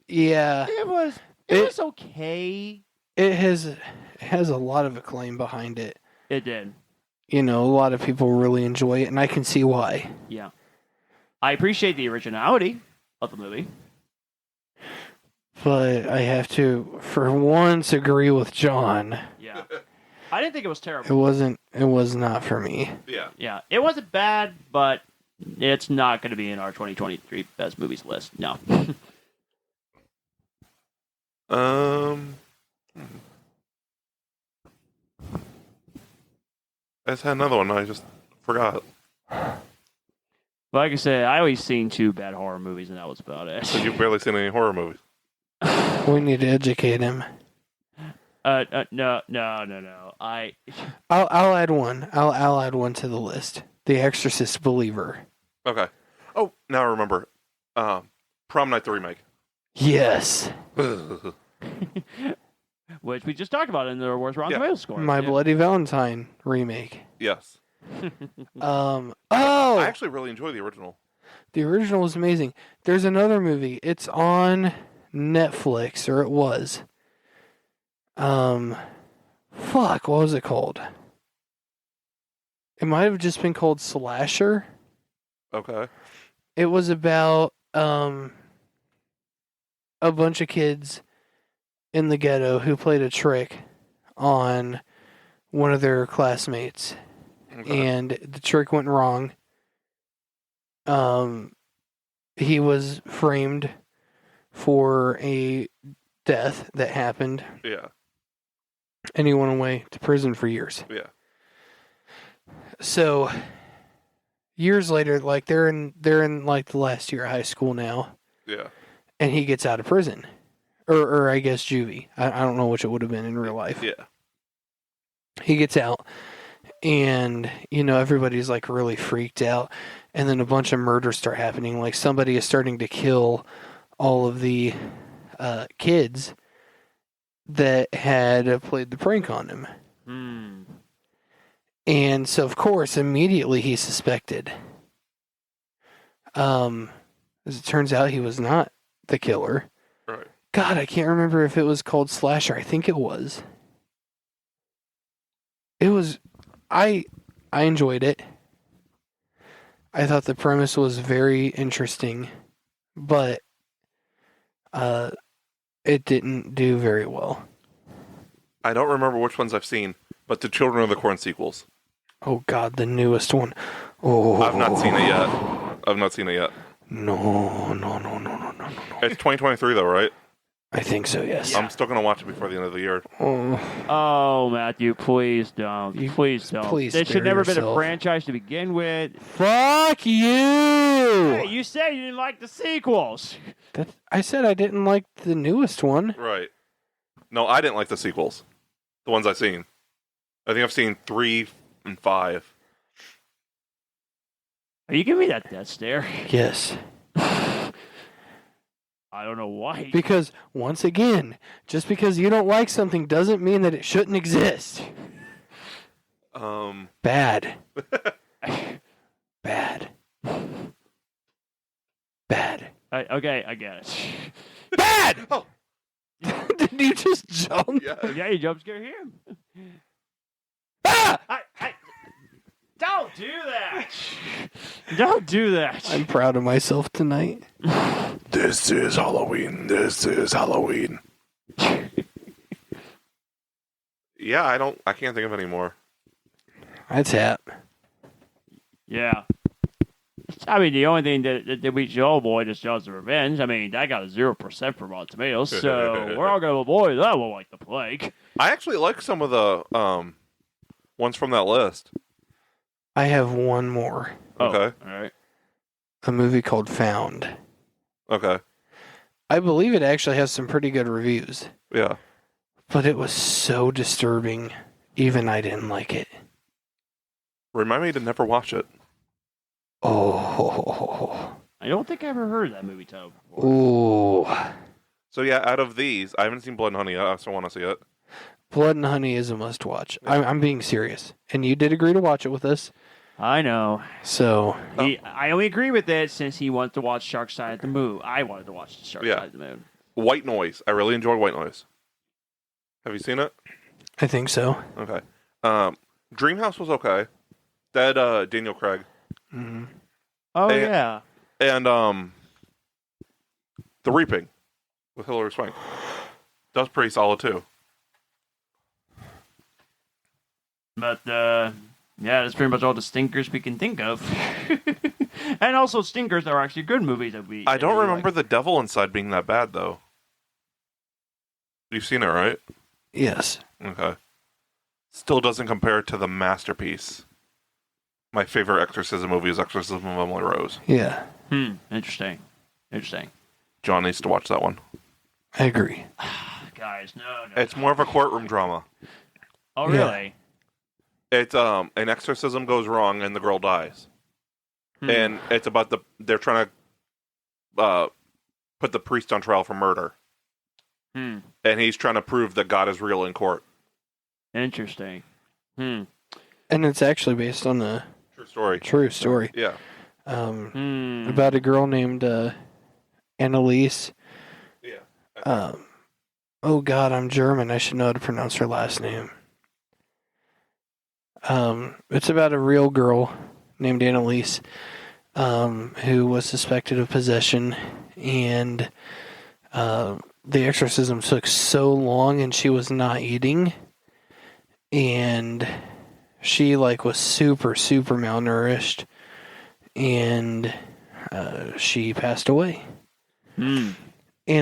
Yeah,
It was okay.
it has a lot of acclaim behind it.
It did.
You know, a lot of people really enjoy it, and I can see why.
Yeah. I appreciate the originality of the movie.
But I have to, for once, agree with John.
Yeah. I didn't think it was
It
terrible.
wasn't. It was not for me.
Yeah.
Yeah. It wasn't bad, but it's not going to be in our 2023 best movies list. No.
I just had another one. I just forgot.
Like I said, I always seen 2 bad horror movies, and that was about it.
Because you've barely seen any horror movies.
We need to educate him.
No.
I'll add one. I'll add one to the list. The Exorcist Believer.
Okay. Oh, now I remember. Prom Night the remake.
Yes.
Which we just talked about in the worst Rotten
Yeah.
Tomatoes score.
My
Yeah.
Bloody Valentine remake.
Yes.
Oh,
I actually really enjoy the original.
the original was amazing. There's another movie. It's on Netflix, or it was. Fuck, what was it called? It might have just been called Slasher.
Okay.
It was about a bunch of kids in the ghetto who played a trick on one of their classmates,
Okay.
and the trick went wrong. He was framed for a death that happened,
Yeah.
and he went away to prison for years.
Yeah.
So years later, like they're in like the last year of high school now,
Yeah.
and he gets out of prison, or I guess juvie. I don't know which it would have been in real life.
Yeah.
He gets out, and everybody's like really freaked out, and then a bunch of murders start happening. Like somebody is starting to kill all of the kids that had played the prank on him.
Hmm.
And so, of course, immediately he's suspected. As it turns out, he was not the killer.
Right.
God, I can't remember if it was called Slasher. I think it was. It was. I enjoyed it. I thought the premise was very interesting, but it didn't do very well.
I don't remember which ones I've seen, but the Children of the Corn sequels.
Oh God, the newest one. Oh,
I've not seen it yet.
No.
It's 2023 though, right?
I think so. Yes.
I'm still gonna watch it before the end of the year.
Oh,
Oh, Matthew, please don't. Please don't.
please
It
spare
should never been a
yourself.
franchise to begin with.
fuck you!
Hey, you said you didn't like the sequels.
I said I didn't like the newest one.
Right. No, I didn't like the sequels. The ones I've seen. I think I've seen 3 and 5.
Are you giving me that death stare?
Yes.
I don't know why.
Because, once again, just because you don't like something doesn't mean that it shouldn't exist. Bad. Bad. Bad.
Okay, I get it.
Bad!
Oh.
Did you just jump?
Yeah.
Yeah, you jump scare him.
Ah!
Don't do that. Don't do that.
I'm proud of myself tonight.
This is Halloween. This is Halloween. Yeah, I can't think of any more.
That's it.
Yeah. I mean, the only thing that beats Old Boy is Jaws of Revenge. I mean, that got a 0% for Rotten Tomatoes, so we're all going to avoid that one like the plague.
I actually like some of the ones from that list.
I have one more.
Okay.
Oh, all right.
A movie called Found.
Okay.
I believe it actually has some pretty good reviews,
Yeah.
but it was so disturbing. Even I didn't like it.
Remind me to never watch it.
Oh.
I don't think I ever heard of that movie title before.
Ooh.
So yeah, out of these, I haven't seen Blood and Honey. I also want to see it.
Blood and Honey is a must watch. I'm being serious. And you did agree to watch it with us.
I know.
So,
I only agree with it since he wanted to watch Shark Side of the Moon. I wanted to watch Shark
Yeah.
Side of the Moon.
White Noise. I really enjoy White Noise. Have you seen it?
I think so.
Okay. Dreamhouse was okay. That Daniel Craig.
Mm-hmm.
Oh,
Hey,
yeah.
And The Reaping with Hilary Swank. That was pretty solid too.
But, yeah, that's pretty much all the stinkers we can think of. And also stinkers that are actually good movies that we...
I don't
that we
remember
like.
The Devil Inside being that bad though. You've seen it, right?
Yes.
Okay. Still doesn't compare to the masterpiece. My favorite exorcism movie is Exorcism of Emily Rose.
Yeah.
Interesting.
John needs to watch that one.
I agree.
Guys, no.
It's more of a courtroom drama.
Oh,
Yeah.
really?
It's an exorcism goes wrong and the girl dies. And it's about they're trying to put the priest on trial for murder. And he's trying to prove that God is real in court.
Interesting.
And it's actually based on a
True story.
true story.
Yeah.
About a girl named Annalise.
Yeah.
Oh God, I'm German. I should know how to pronounce her last name. It's about a real girl named Annalise, who was suspected of possession, and the exorcism took so long, and she was not eating, and she was super malnourished, and she passed away. And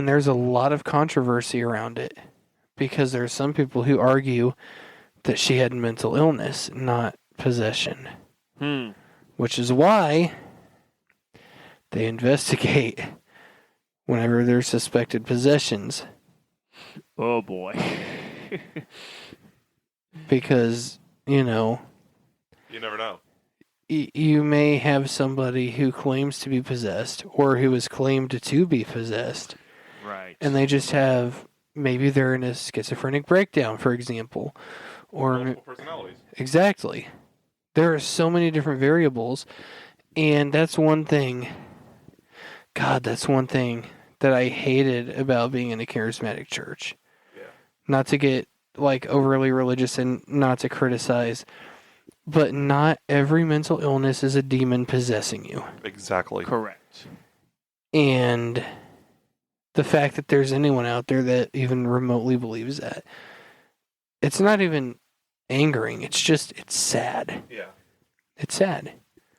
there's a lot of controversy around it because there's some people who argue that she had mental illness, not possession. Which is why they investigate whenever there's suspected possessions.
Oh, boy.
Because,
You never know.
you may have somebody who claims to be possessed or who is claimed to be possessed,
Right.
and they just have, maybe they're in a schizophrenic breakdown, for example. Or
Multiple personalities.
exactly. There are so many different variables, and that's one thing. God, that's one thing that I hated about being in a charismatic church.
Yeah.
Not to get overly religious and not to criticize, but not every mental illness is a demon possessing you.
Exactly.
Correct.
And the fact that there's anyone out there that even remotely believes that, it's not even angering. It's sad.
Yeah.
It's sad.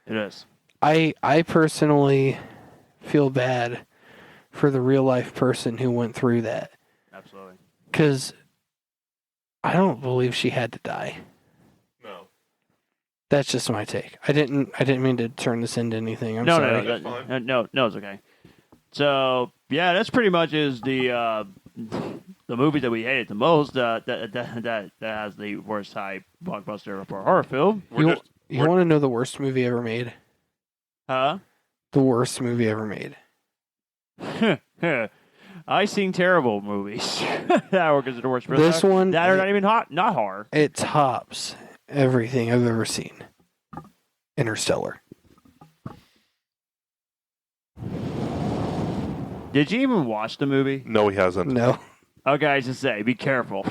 It is.
I personally feel bad for the real life person who went through that,
Absolutely.
because I don't believe she had to die.
No.
That's just my take. I didn't mean to turn this into anything. I'm
No,
sorry.
That's fine.
no, it's okay. So, yeah, that's pretty much is the movie that we hated the most that has the worst high blockbuster for a horror film.
You want to know the worst movie ever made?
Huh?
The worst movie ever made.
I seen terrible movies that were considered worst.
This one,
that are not even not horror.
it tops everything I've ever seen. Interstellar.
Did you even watch the movie?
No, he hasn't.
No.
Okay, I just say, be careful.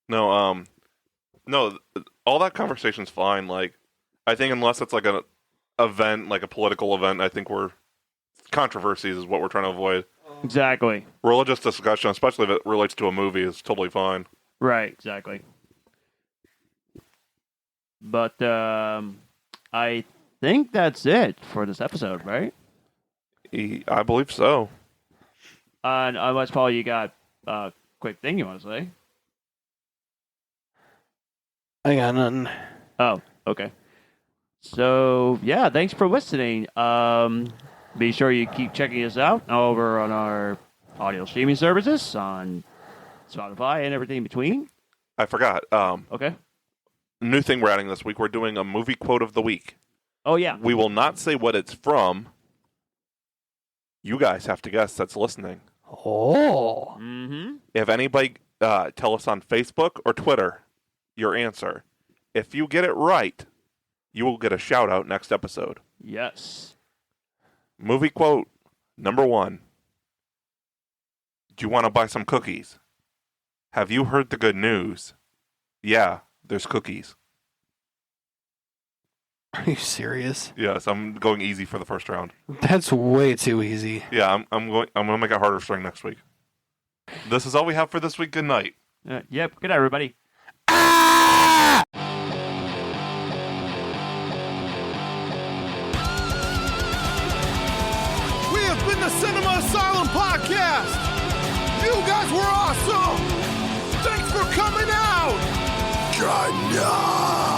No. No. all that conversation's fine. Like, I think unless it's like an event, like a political event, I think controversies is what we're trying to avoid.
Exactly.
Religious discussion, especially if it relates to a movie, is totally fine.
Right. Exactly. But I think that's it for this episode, right?
I believe so.
And unless Paul, you got a quick thing you want to say?
I got nothing.
Oh, okay. So yeah, thanks for listening. Be sure you keep checking us out over on our audio streaming services on Spotify and everything in between.
I forgot.
Okay.
New thing we're adding this week. We're doing a movie quote of the week.
Oh yeah.
We will not say what it's from. You guys have to guess that's listening.
Oh.
Mm-hmm.
If anybody tell us on Facebook or Twitter your answer. If you get it right, you will get a shout out next episode.
Yes.
Movie quote number 1. Do you want to buy some cookies? Have you heard the good news? Yeah, there's cookies.
Are you serious?
Yes, I'm going easy for the first round.
That's way too easy.
Yeah, I'm going to make it harder starting next week. This is all we have for this week. Good night.
Yep. Good night, everybody.
We have been the Cinema Asylum Podcast. You guys were awesome. Thanks for coming out. Good night.